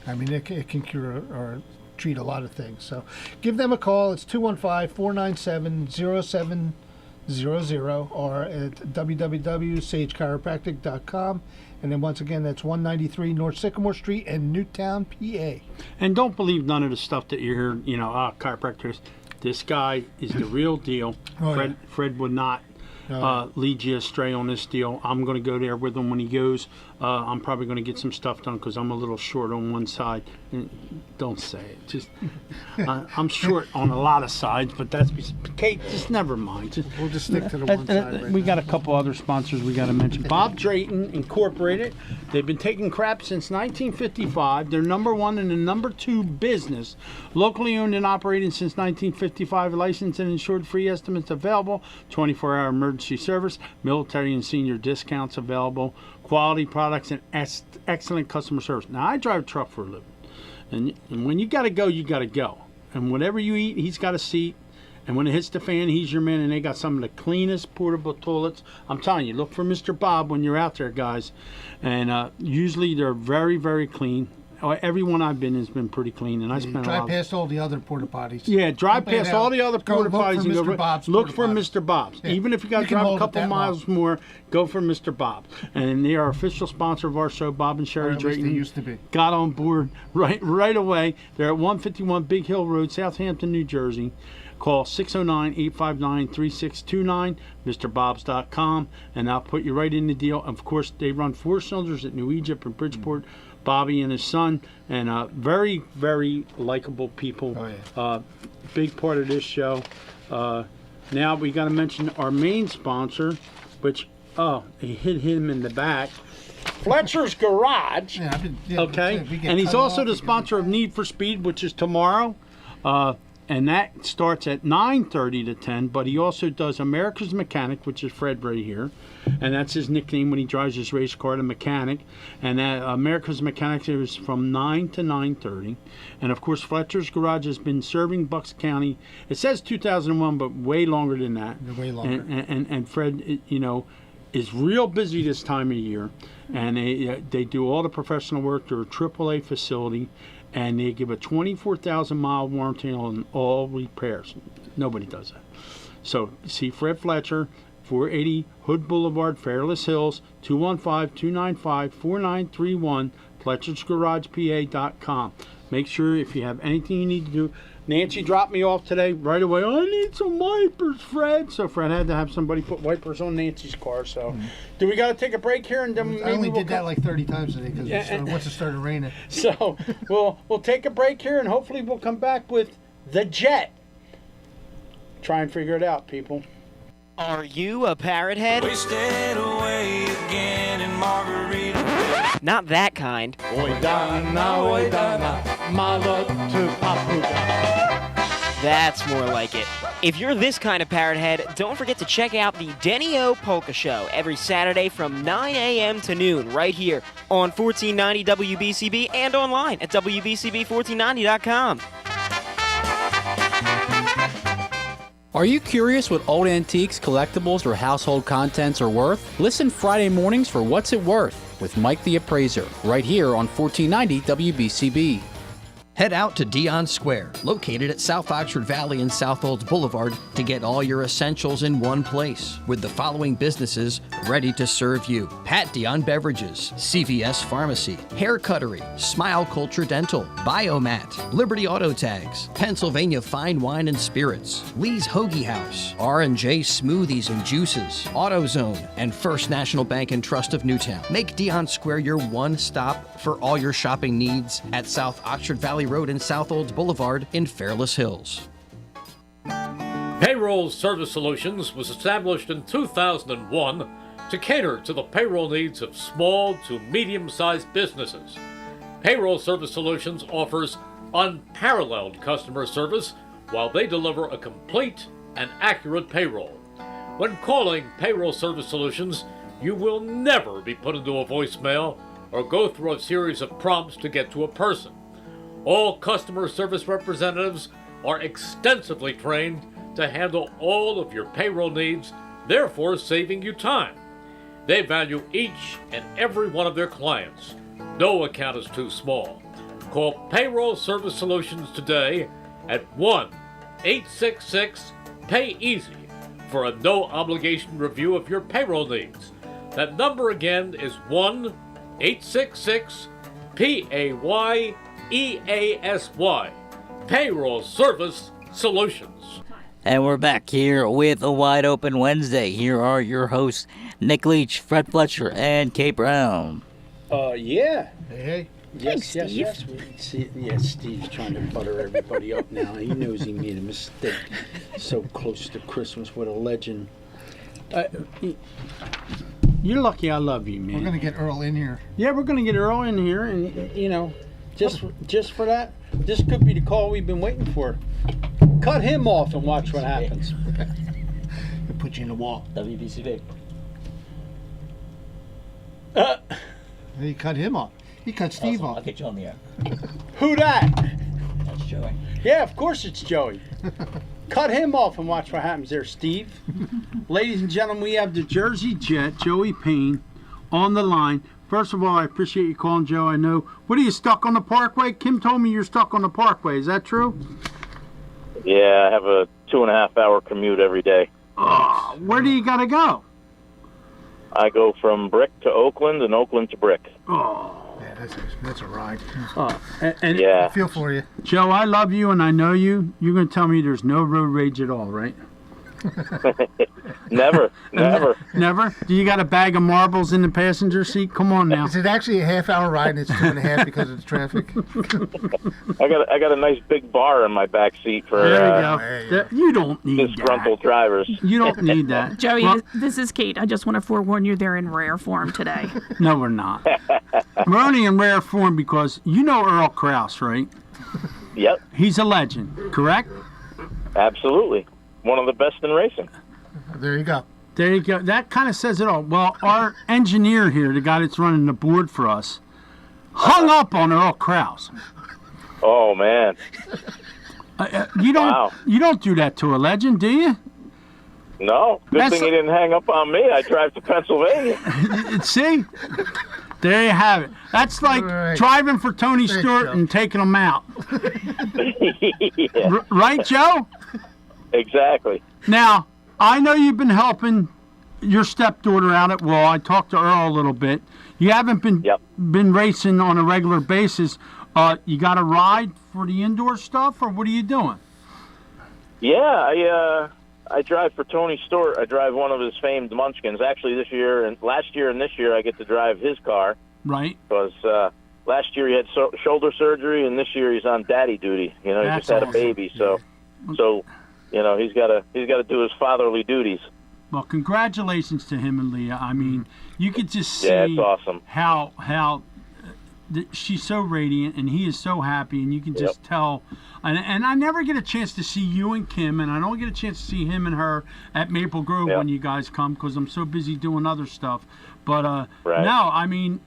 I mean, it can cure or treat a lot of things. So give them a call. It's 215-497-0700 or at www.sagechiropractic.com. And then once again, that's 193 North Sycamore Street in Newtown, PA. And don't believe none of the stuff that you hear, chiropractors. This guy is the real deal. Fred would not lead you astray on this deal. I'm going to go there with him when he goes. I'm probably going to get some stuff done because I'm a little short on one side. Don't say it. Just I'm short on a lot of sides, but that's Kate. Just never mind. We'll just stick to the one side. We got a couple other sponsors we got to mention. Bob Drayton Incorporated. They've been taking crap since 1955. They're number one and the number two business, locally owned and operating since 1955. Licensed and insured. Free estimates available. 24-hour emergency service. Military and senior discounts available. Quality products and excellent customer service. Now, I drive a truck for a living. And when you got to go, you got to go. And whatever you eat, he's got a seat. And when it hits the fan, he's your man. And they got some of the cleanest portable toilets. I'm telling you, look for Mr. Bob when you're out there, guys. And usually they're very, very clean. Every one I've been has been pretty clean, and I spent a lot. Drive past all the other porta potties. Yeah, drive past all the other porta potties and go look for Mr. Bob's. Yeah. Even if you got to drive a couple miles more, go for Mr. Bob's. And they are official sponsor of our show. Bob and Sherry Drayton they used to be. Got on board right away. They're at 151 Big Hill Road, Southampton, New Jersey. Call 609-859-3629, MrBobs.com, and I'll put you right in the deal. Of course, they run 4 cylinders at New Egypt and Bridgeport. Bobby and his son, and very, very likable people. Big part of this show. Now we got to mention our main sponsor, which, he hit him in the back. Fletcher's Garage. Okay, and he's also the sponsor of Need for Speed, which is tomorrow. And that starts at 9:30 to 10, but he also does America's Mechanic, which is Fred right here. And that's his nickname when he drives his race car, the mechanic. And that America's Mechanic is from 9 to 9:30. And, of course, Fletcher's Garage has been serving Bucks County. It says 2001, but way longer than that. Way longer. And Fred, is real busy this time of year. And they do all the professional work. They're a AAA facility. And they give a 24,000-mile warranty on all repairs. Nobody does that. So, see Fred Fletcher, 480 Hood Boulevard, Fairless Hills, 215-295-4931, FletchersGaragePA.com. Make sure if you have anything you need to do. Nancy dropped me off today right away. I need some wipers, Fred. So Fred had to have somebody put wipers on Nancy's car. So, do we got to take a break here? And then I only did that like 30 times today because once it started raining. So we'll take a break here, and hopefully we'll come back with the Jet. Try and figure it out, people. Are you a parrot head? We stayed away again in Margarita. Not that kind. That's more like it. If you're this kind of parrot head, don't forget to check out the Denny-O Polka Show every Saturday from 9 a.m. to noon right here on 1490 WBCB and online at WBCB1490.com. Are you curious what old antiques, collectibles, or household contents are worth? Listen Friday mornings for What's It Worth with Mike the Appraiser, right here on 1490 WBCB. Head out to Dion Square, located at South Oxford Valley and South Olds Boulevard, to get all your essentials in one place, with the following businesses ready to serve you: Pat Dion Beverages, CVS Pharmacy, Hair Cuttery, Smile Culture Dental, Biomat, Liberty Auto Tags, Pennsylvania Fine Wine and Spirits, Lee's Hoagie House, R&J Smoothies and Juices, AutoZone, and First National Bank and Trust of Newtown. Make Dion Square your one stop for all your shopping needs at South Oxford Valley Road and South Olds Boulevard in Fairless Hills. Payroll Service Solutions was established in 2001 to cater to the payroll needs of small to medium-sized businesses. Payroll Service Solutions offers unparalleled customer service while they deliver a complete and accurate payroll. When calling Payroll Service Solutions, you will never be put into a voicemail or go through a series of prompts to get to a person. All customer service representatives are extensively trained to handle all of your payroll needs, therefore saving you time. They value each and every one of their clients, No account is too small. Call Payroll Service Solutions today at 1-866-PAY-EASY for a no-obligation review of your payroll needs. That number again is 1-866-PAYEASY. Payroll Service Solutions. And we're back here with a Wide Open Wednesday. Here are your hosts, Nick Leach, Fred Fletcher, and Kate Brown. Yeah. Hey. Yes, Thanks, yes, yes. Steve's trying to butter everybody up now. He knows he made a mistake. So close to Christmas, what a legend. You're lucky I love you, man. We're gonna get Earl in here. Yeah, we're gonna get Earl in here, and just for that, this could be the call we've been waiting for. Cut him off and watch what happens. He'll put you in the wall. WBCB. He cut him off. He cut Steve I'll off. get you on the air. Who that? That's Joey. Yeah, of course it's Joey. Cut him off and watch what happens there, Steve. Ladies and gentlemen, we have the Jersey Jet, Joey Payne, on the line. First of all, I appreciate you calling, Joe. I know. What are you, stuck on the Parkway? Kim told me you're stuck on the Parkway. Is that true? Yeah, I have a 2.5-hour commute every day. Oh, where do you got to go? I go from Brick to Oakland and Oakland to Brick. Oh. Yeah, that's a ride. And Yeah. I feel for you. Joe, I love you and I know you. You're going to tell me there's no road rage at all, right? Never. Never? Do you got a bag of marbles in the passenger seat? Come on now. Is it actually a half-hour ride and it's 2.5 because of the traffic? I got a nice big bar in my back seat for There you go. You don't need disgruntled drivers. You don't need that. Joey, Well, this is Kate. I just want to forewarn you they're in rare form today. no, we're not. We're only in rare form because you know Earl Krause, right? Yep, He's a legend, correct? absolutely. One of the best in racing. There you go. There you go. That kind of says it all. Well, our engineer here, the guy that's running the board for us, hung up on Earl Krause. Oh, man. You don't Wow. you don't do that to a legend, do you? No, good That's thing he didn't hang up on me. I drive to Pennsylvania. See? There you have it. That's like driving for Tony Stewart and taking him out. Yeah, Right, Joe? exactly. Now, I know you've been helping your stepdaughter out at Wall. I talked to Earl a little bit. You haven't been racing on a regular basis. You got a ride for the indoor stuff, or what are you doing? Yeah, I drive for Tony Stewart. I drive one of his famed Munchkins. Actually, last year and this year, I get to drive his car. Right. Because last year he had shoulder surgery, and this year he's on daddy duty. You know, he That's just had awesome. a baby, so you know he's got to do his fatherly duties. Well, congratulations to him and Leah. I mean, you could just see Yeah, it's awesome. how she's so radiant and he is so happy, and you can just tell. And I never get a chance to see you and Kim, and I don't get a chance to see him and her at Maple Grove when you guys come because I'm so busy doing other stuff. But no, I mean,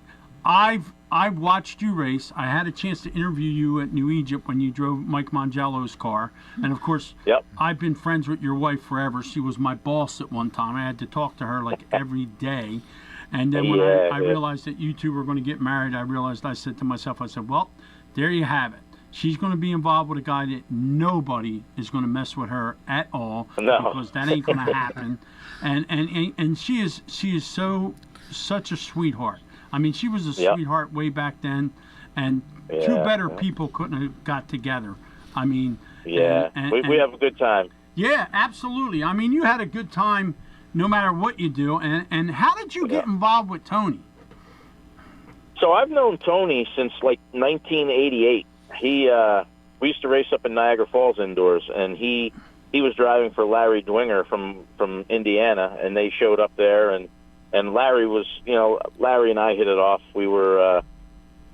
I've watched you race. I had a chance to interview you at New Egypt when you drove Mike Mangello's car, and of course, I've been friends with your wife forever. She was my boss at one time. I had to talk to her like every day. And then when I realized that you two were going to get married, I said to myself, well, there you have it. She's going to be involved with a guy that nobody is going to mess with her at all, because that ain't going to happen. And she is such a sweetheart. I mean, she was a sweetheart way back then, and two better people couldn't have got together. I mean, we have a good time. Yeah, absolutely. I mean, you had a good time no matter what you do. And how did you get involved with Tony? So I've known Tony since like 1988. We used to race up in Niagara Falls indoors, and he was driving for Larry Dwinger from Indiana, and they showed up there, and Larry was, Larry and I hit it off. We were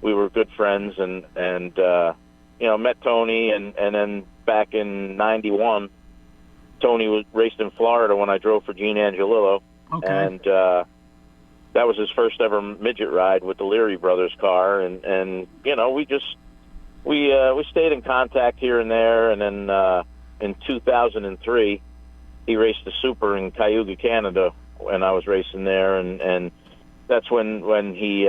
good friends, and met Tony, and then back in '91, Tony raced in Florida when I drove for Gene Angelillo, and that was his first ever midget ride with the Leary brothers car, and we stayed in contact here and there, and then in 2003 he raced the Super in Cayuga, Canada, when I was racing there, and that's when he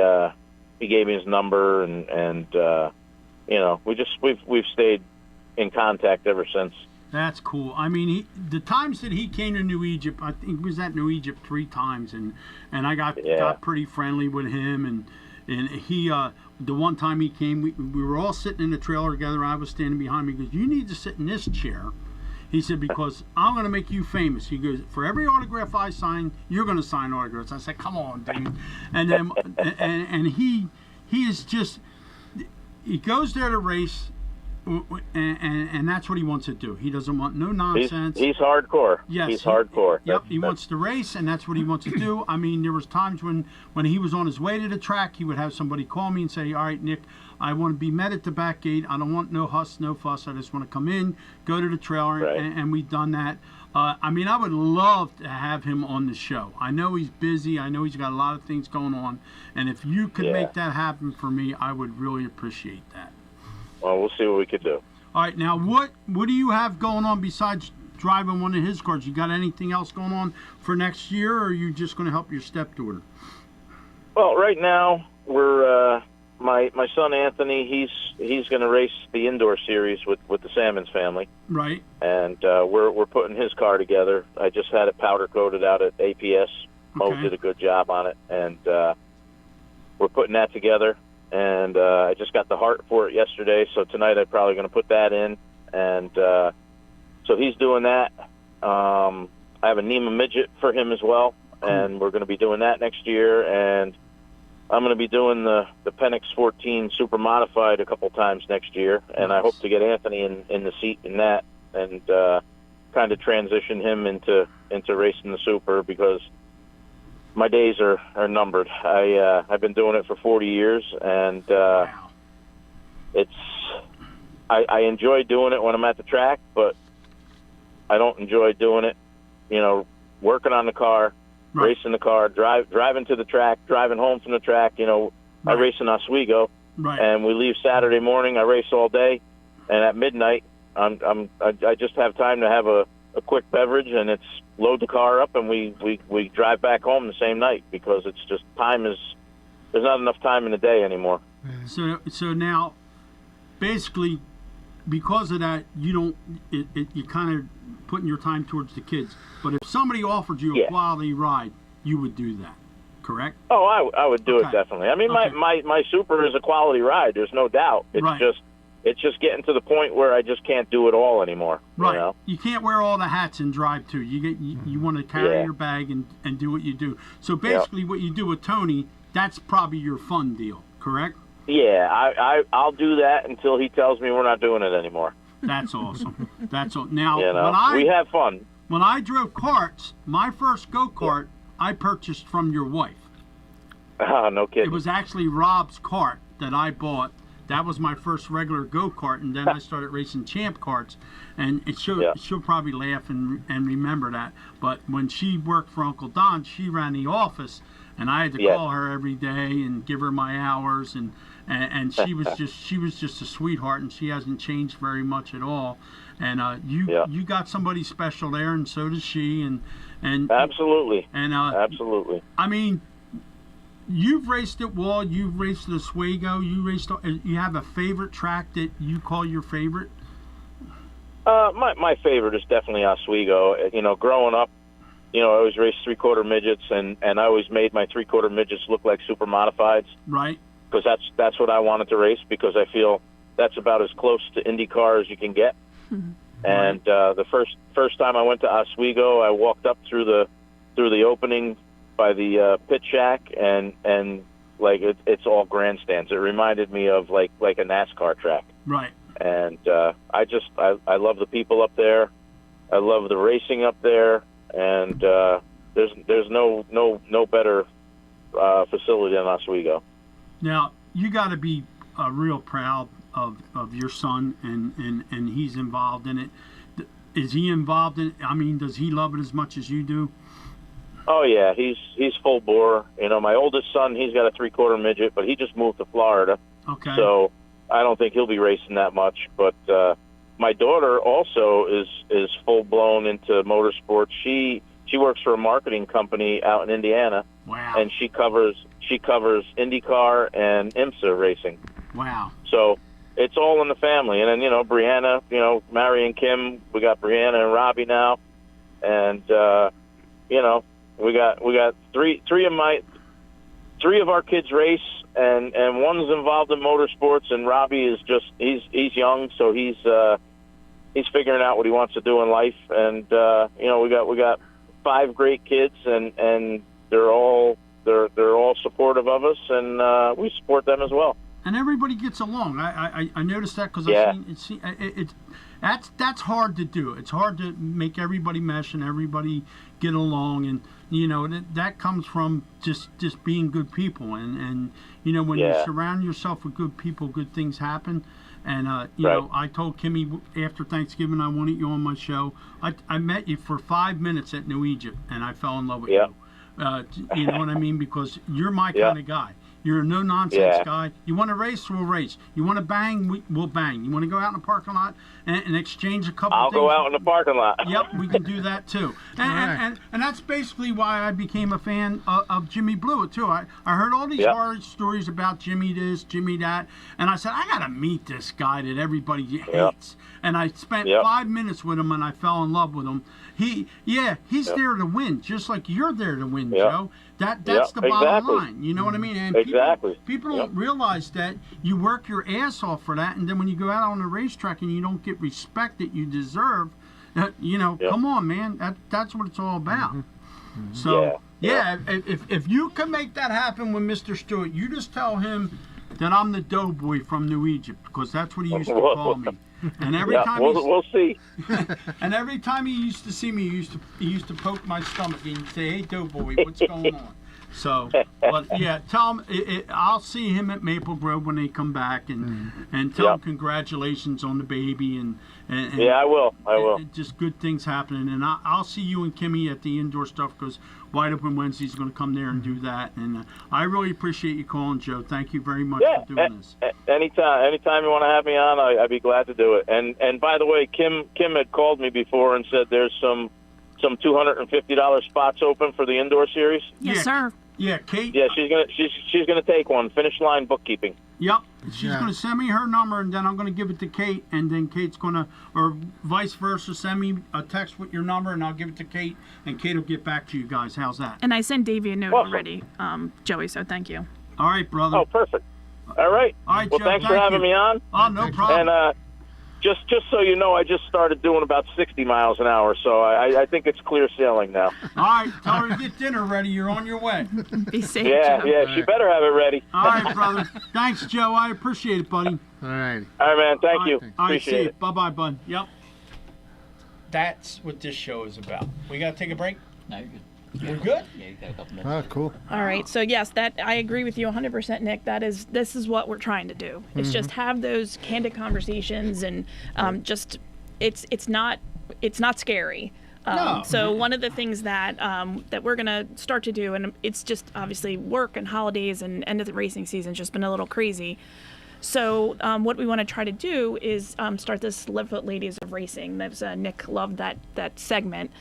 he gave me his number, and you know, we've stayed in contact ever since. That's cool. I mean, the times that he came to New Egypt, I think he was at New Egypt 3 times, and I got pretty friendly with him, and he the one time he came, we were all sitting in the trailer together. I was standing behind him. He goes, "You need to sit in this chair." He said, "Because I'm going to make you famous." He goes, "For every autograph I sign, you're going to sign autographs." I said, "Come on, dude." And then and he is just, he goes there to race. And that's what he wants to do. He doesn't want no nonsense. He's hardcore. Yes, he's hardcore. Yep, he wants to race, and that's what he wants to do. I mean, there was times when he was on his way to the track, he would have somebody call me and say, "All right, Nick, I want to be met at the back gate. I don't want no huss, no fuss. I just want to come in, go to the trailer," and we've done that. I mean, I would love to have him on the show. I know he's busy. I know he's got a lot of things going on, and if you could make that happen for me, I would really appreciate that. Well, we'll see what we could do. All right, now what do you have going on besides driving one of his cars? You got anything else going on for next year, or are you just going to help your stepdaughter? Well, right now we're my son Anthony. He's going to race the indoor series with the Salmons family. Right. And we're putting his car together. I just had it powder coated out at APS. Mo did a good job on it, and we're putting that together. And I just got the heart for it yesterday, so tonight I'm probably going to put that in. And so he's doing that. I have a NEMA midget for him as well, and we're going to be doing that next year. And I'm going to be doing the Penix 14 Super Modified a couple times next year, and I hope to get Anthony in the seat in that, and kind of transition him into racing the Super, because my days are numbered. I've been doing it for 40 years, and I enjoy doing it when I'm at the track, but I don't enjoy doing it, you know, working on the car, racing the car, driving to the track, driving home from the track. You know, I race in Oswego, and we leave Saturday morning. I race all day, and at midnight, I just have time to have a quick beverage, and it's load the car up, and we drive back home the same night, because it's just there's not enough time in the day anymore. So now, basically, because of that, you kind of putting your time towards the kids. But if somebody offered you a quality ride, you would do that, correct? Oh, I would do it, definitely. I mean, my Super is a quality ride. There's no doubt. It's just getting to the point where I just can't do it all anymore. Right. You know? You can't wear all the hats and drive too. You want to carry your bag and do what you do. So basically, what you do with Tony, that's probably your fun deal, correct? Yeah, I'll do that until he tells me we're not doing it anymore. That's awesome. That's all. Now, you know, we have fun. When I drove karts, my first go-kart I purchased from your wife. Oh, no kidding. It was actually Rob's kart that I bought. That was my first regular go-kart, and then I started racing champ karts. And she'll probably laugh and remember that. But when she worked for Uncle Don, she ran the office, and I had to call her every day and give her my hours, and she was just a sweetheart, and she hasn't changed very much at all. And you got somebody special there, and so does she. And absolutely. And absolutely. I mean, you've raced at Wall, you've raced at Oswego, you have a favorite track that you call your favorite? My favorite is definitely Oswego. You know, growing up, you know, I always raced 3/4 midgets, and I always made my 3/4 midgets look like super modifieds. Right. Because that's what I wanted to race, because I feel that's about as close to IndyCar as you can get. Mm-hmm. And the first time I went to Oswego, I walked up through the opening by the pit shack, and like it's all grandstands. It reminded me of like a NASCAR track. Right. And I love the people up there. I love the racing up there, and there's no better facility than Oswego. Now you got to be real proud of your son, and he's involved in it. Is he involved in it? I mean, does he love it as much as you do? Oh yeah, he's full bore. You know, my oldest son, he's got a 3/4 midget, but he just moved to Florida. Okay. So I don't think he'll be racing that much. But my daughter also is full blown into motorsports. She works for a marketing company out in Indiana. Wow. And she covers she covers IndyCar and IMSA racing. Wow. So it's all in the family. And then, Brianna, Mary and Kim, we got Brianna and Robbie now. And, we got three of our kids race, and one's involved in motorsports, and Robbie is he's young, so he's figuring out what he wants to do in life. And, we got 5 great kids, and they're all supportive of us, and we support them as well. And everybody gets along. I noticed that because that's hard to do. It's hard to make everybody mesh and everybody get along, and that comes from just being good people. And when you surround yourself with good people, good things happen. And I told Kimmy after Thanksgiving I wanted you on my show. I met you for 5 minutes at New Egypt, and I fell in love with you. You know what I mean? Because you're my kind of guy. You're a no-nonsense guy. You want to race, we'll race. You want to bang, we'll bang. You want to go out in the parking lot and exchange a couple I'll things? go out in the parking lot. Yep, we can do that, too. And that's basically why I became a fan of Jimmy Blewett, too. I heard all these horror stories about Jimmy this, Jimmy that, and I said, I got to meet this guy that everybody hates. And I spent 5 minutes with him, and I fell in love with him. He's there to win, just like you're there to win, Joe. That's the bottom line. You know what I mean? And people don't realize that you work your ass off for that, and then when you go out on the racetrack and you don't get respect that you deserve, come on, man. That's what it's all about. So, if you can make that happen with Mr. Stewart, you just tell him that I'm the doughboy from New Egypt, because that's what he used to call me. And every time we'll see. And every time he used to see me, he used to poke my stomach and he'd say, "Hey, doughboy, what's going on?" So, but yeah, tell him I'll see him at Maple Grove when they come back, and tell him congratulations on the baby, and I will. Just good things happening, and I'll see you and Kimmy at the indoor stuff, because Wide Open Wednesday's going to come there and do that, and I really appreciate you calling, Joe. Thank you very much for doing this. Anytime you want to have me on, I'd be glad to do it. And by the way, Kim had called me before and said there's some $250 spots open for the indoor series. Yes, sir. Yeah, Kate. Yeah, she's gonna take one. Finish line bookkeeping. Yep. She's gonna send me her number, and then I'm gonna give it to Kate, and then Kate's gonna, or vice versa, send me a text with your number, and I'll give it to Kate, and Kate will get back to you guys. How's that? And I sent Davey a note already, Joey. So thank you. All right, brother. Oh, perfect. All right. All right, well, Joe, thanks for having me on. Oh, no problem. And just so you know, I just started doing about 60 miles an hour, so I think it's clear sailing now. All right, tell her to get dinner ready. You're on your way. Be safe, Joe. Yeah, she better have it ready. All right, brother. Thanks, Joe. I appreciate it, buddy. All right. All right, man. Thank you. All right, Appreciate see you. it. Bye-bye, bud. Yep. That's what this show is about. We got to take a break? No, you're good. We're good? Yeah, you got a couple minutes. Oh, cool. All right. So yes, that I agree with you 100%, Nick. This is what we're trying to do. It's just have those candid conversations, and it's not scary. No. So one of the things that that we're gonna start to do, and it's just obviously work and holidays and end of the racing season's just been a little crazy. So what we want to try to do is start this Live Foot Ladies of Racing. That's Nick loved that segment.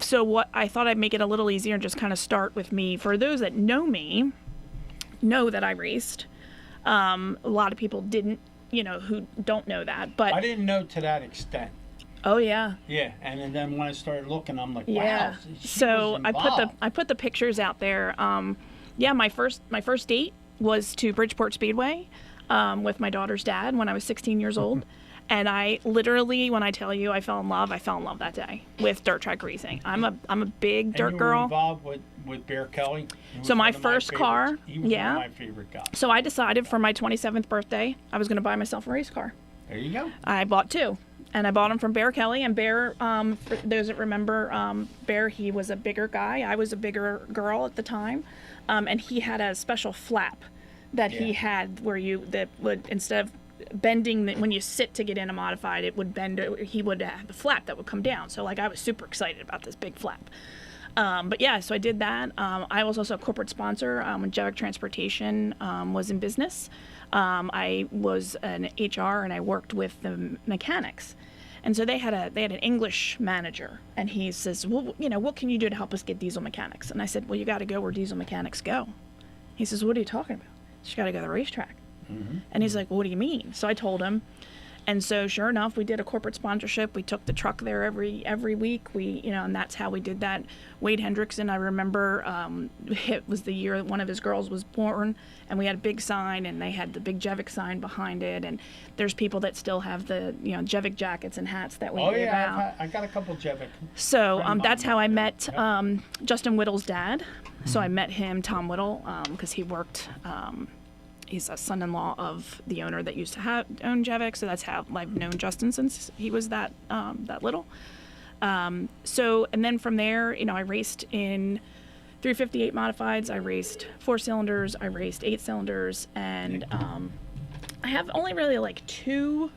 So what I thought I'd make it a little easier and just kind of start with me. For those that know me, know that I raced. A lot of people didn't, who don't know that. But I didn't know to that extent. Oh yeah. Yeah, and then when I started looking, I'm like, wow. Yeah. So I put the pictures out there. My first date was to Bridgeport Speedway with my daughter's dad when I was 16 years old. And I literally, when I tell you I fell in love that day with dirt track racing. I'm a big dirt girl. And you were involved with Bear Kelly? So my first car, he was one of my favorite guys. So I decided for my 27th birthday, I was going to buy myself a race car. There you go. I bought 2. And I bought them from Bear Kelly. And Bear, for those that remember, Bear, he was a bigger guy. I was a bigger girl at the time. And he had a special flap that he had that would, instead of bending, when you sit to get in a modified, it would bend. He would have the flap that would come down. So I was super excited about this big flap. But yeah, so I did that. I was also a corporate sponsor when Javik Transportation was in business. I was an HR, and I worked with the mechanics. And so they had an English manager, and he says, well, what can you do to help us get diesel mechanics? And I said, well, you got to go where diesel mechanics go. He says, what are you talking about? You got to go to the racetrack. And he's like, well, what do you mean? So I told him. And so sure enough, we did a corporate sponsorship. We took the truck there every week. And that's how we did that. Wade Hendrickson, I remember, it was the year that one of his girls was born, and we had a big sign, and they had the big Jevic sign behind it. And there's people that still have the Jevic jackets and hats that we gave out. I got a couple Jevic. So that's how I met Justin Whittle's dad. So I met him, Tom Whittle, because he worked. He's a son-in-law of the owner that used to own Jevic, so that's how I've known Justin since he was that little. So, and then from there, I raced in 358 modifieds, I raced 4-cylinders, I raced 8-cylinders, and I have only really like 2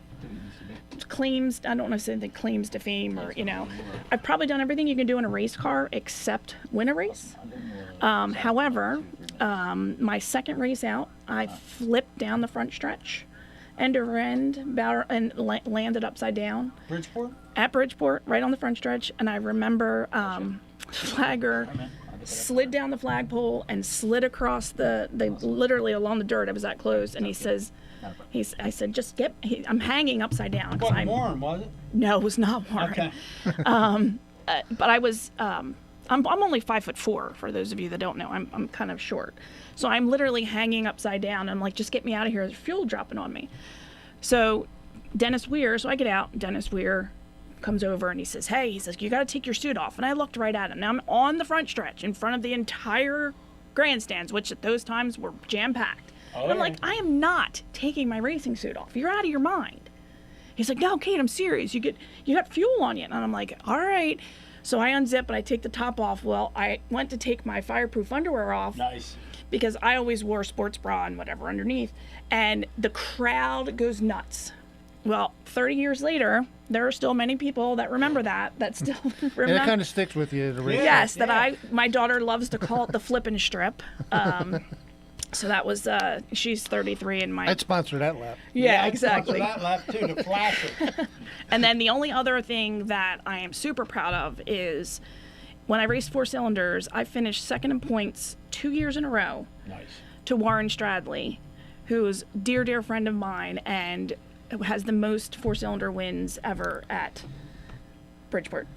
claims. I don't want to say the claims to fame, or I've probably done everything you can do in a race car except win a race. However, my second race out, I flipped down the front stretch, end over end, and landed upside down. Bridgeport? At Bridgeport, right on the front stretch. And I remember Flagger slid down the flagpole and slid across literally along the dirt. I was that close, and he says, I said, just I'm hanging upside down. Wasn't Warren, was it? No, it was not Warren. Okay. But I was, I'm only 5'4", for those of you that don't know. I'm kind of short. So I'm literally hanging upside down. I'm like, just get me out of here. There's fuel dropping on me. So Dennis Weir, so I get out. Dennis Weir comes over and he says, you got to take your suit off. And I looked right at him. Now I'm on the front stretch in front of the entire grandstands, which at those times were jam-packed. And I'm like, I am not taking my racing suit off. You're out of your mind. He's like, no, Kate, I'm serious. You got fuel on you. And I'm like, all right. So I unzip and I take the top off. Well, I went to take my fireproof underwear off. Nice. Because I always wore a sports bra and whatever underneath. And the crowd goes nuts. Well, 30 years later, there are still many people that remember that still remember. And it kind of sticks with you. Yes, my daughter loves to call it the flippin' strip. So that was, she's 33 and I'd sponsor that lap. Yeah, exactly. I'd sponsor that lap too, the flasher. And then the only other thing that I am super proud of is when I raced 4-cylinders, I finished second in points 2 years in a row. Nice. To Warren Stradley, who's a dear, dear friend of mine and has the most 4-cylinder wins ever at Bridgeport.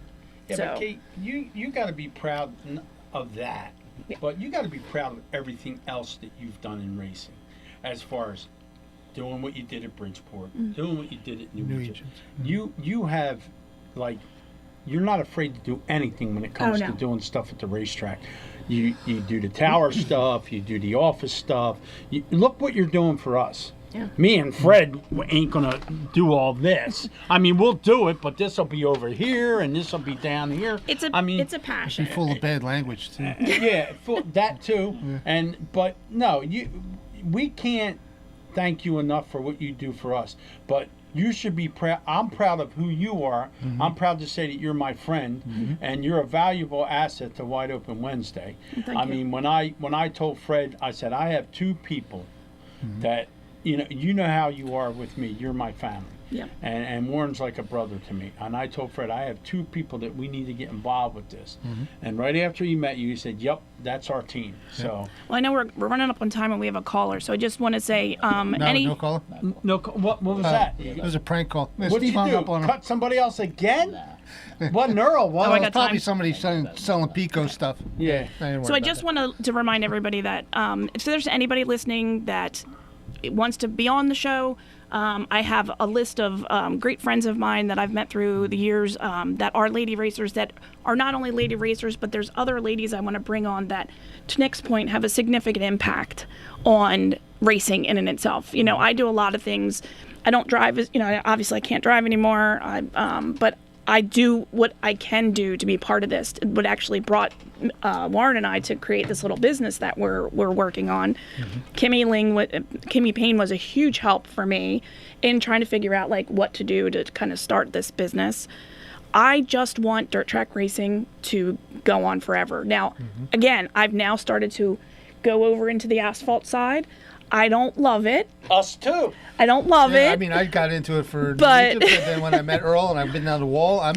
Yeah, but Kate, you got to be proud of that. Yeah. But you got to be proud of everything else that you've done in racing, as far as doing what you did at Bridgeport, doing what you did at New Agent. You have, like, you're not afraid to do anything when it comes to doing stuff at the racetrack. You do the tower stuff, you do the office stuff. Look what you're doing for us. Yeah. Me and Fred ain't gonna do all this. I mean, we'll do it, but this will be over here and this will be down here. It's a passion. Be full of bad language too. Yeah, that too. Yeah. But no, we can't thank you enough for what you do for us. But you should be proud. I'm proud of who you are. Mm-hmm. I'm proud to say that you're my friend, and you're a valuable asset to Wide Open Wednesday. Thank you. mean, when I told Fred, I said I have 2 people that you know how you are with me. You're my family. Yeah. And Warren's like a brother to me. And I told Fred, I have 2 people that we need to get involved with this. And right after he met you, he said, "Yep, that's our team." So. Well, I know we're running up on time and we have a caller, so I just want to say, no caller. No. What was that? It was a prank call. What did you do? Cut somebody else again? What Earl? Oh, I got probably time. somebody selling Pico stuff. Yeah. So I just want to remind everybody that if there's anybody listening that wants to be on the show, I have a list of great friends of mine that I've met through the years that are lady racers, that are not only lady racers, but there's other ladies I want to bring on that, to Nick's point, have a significant impact on racing in and itself. I do a lot of things. I don't drive, obviously I can't drive anymore, but I do what I can do to be part of this. What actually brought Warren and I to create this little business that we're working on. Kimmy Payne was a huge help for me in trying to figure out what to do to kind of start this business. I just want dirt track racing to go on forever. Now, again, I've now started to go over into the asphalt side. I don't love it. Us too. I don't love it. I mean, I got into it for But- Egypt, but then when I met Earl and I've been down the wall, I'm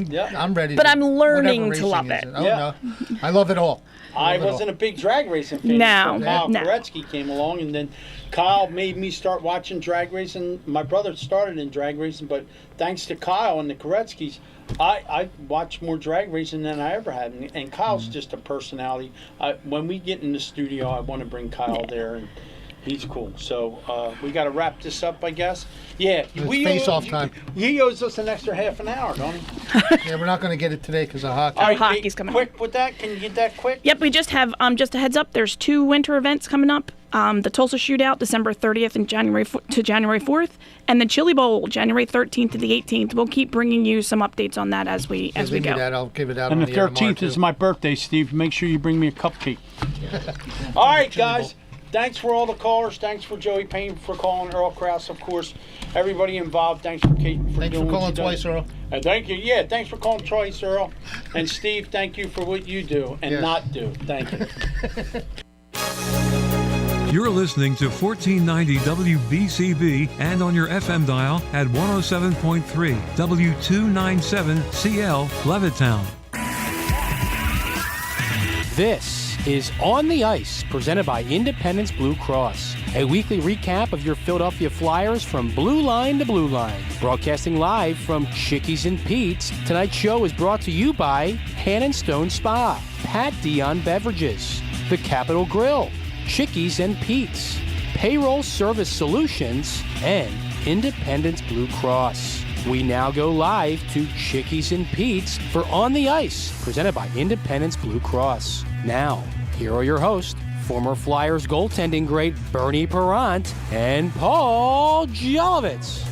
ready. But to, I'm learning whatever to love racing it. is. Oh no, I love it all. I love it wasn't all. a big drag racing fan No, until Kyle no. Koretsky came along, and then Kyle made me start watching drag racing. My brother started in drag racing, but thanks to Kyle and the Koretskys, I watched more drag racing than I ever had. And Kyle's just a personality. When we get in the studio, I want to bring Kyle there, and he's cool. So we got to wrap this up, I guess. Yeah, It's face-off time. He owes us an extra half an hour, don't he? Yeah, we're not going to get it today because of hockey. All right, hockey's coming quick with that. Can you get that quick? Yep, we just have just a heads up. There's 2 winter events coming up. The Tulsa Shootout, December 30th and January 4th, and the Chili Bowl, January 13th to the 18th. We'll keep bringing you some updates on that as we Give me go. that. I'll give it out. And on the the 13th is my birthday, Steve. Make sure you bring me a cupcake. All right, guys. Thanks for all the callers. Thanks for Joey Payne for calling. Earl Krause, of course. Everybody involved. Thanks for Kate for Thanks doing for what calling you twice, done. Earl. Thank you. Yeah, thanks for calling twice, Earl. And Steve, thank you for what you do and Yes. not do. Thank you. You're listening to 1490 WBCB and on your FM dial at 107.3 W297CL Levittown. This is On the Ice, presented by Independence Blue Cross. A weekly recap of your Philadelphia Flyers from blue line to blue line. Broadcasting live from Chickies and Pete's, tonight's show is brought to you by Han & Stone Spa, Pat Dion Beverages, The Capitol Grill, Chickies and Pete's, Payroll Service Solutions, and Independence Blue Cross. We now go live to Chickies and Pete's for On the Ice, presented by Independence Blue Cross. Now, here are your hosts, former Flyers goaltending great Bernie Parent and Paul Jolovitz.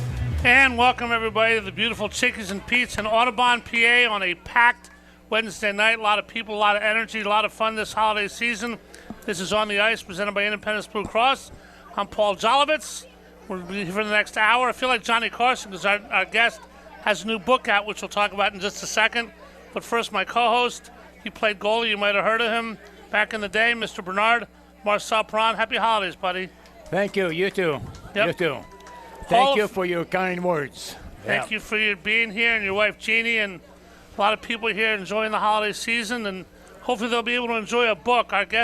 And welcome everybody to the beautiful Chickies and Pete's in Audubon, PA on a packed Wednesday night. A lot of people, a lot of energy, a lot of fun this holiday season. This is On the Ice, presented by Independence Blue Cross. I'm Paul Jolovitz. We'll be here for the next hour. I feel like Johnny Carson because our guest has a new book out, which we'll talk about in just a second. But first, my co-host, he played goalie. You might have heard of him back in the day, Mr. Bernard Marcel Perron. Happy holidays, buddy. Thank you. You too. Yep. You too. Paul, Thank you for your kind words. Thank you for your being here and your wife, Jeannie, and a lot of people here enjoying the holiday season. And hopefully they'll be able to enjoy a book. Our guest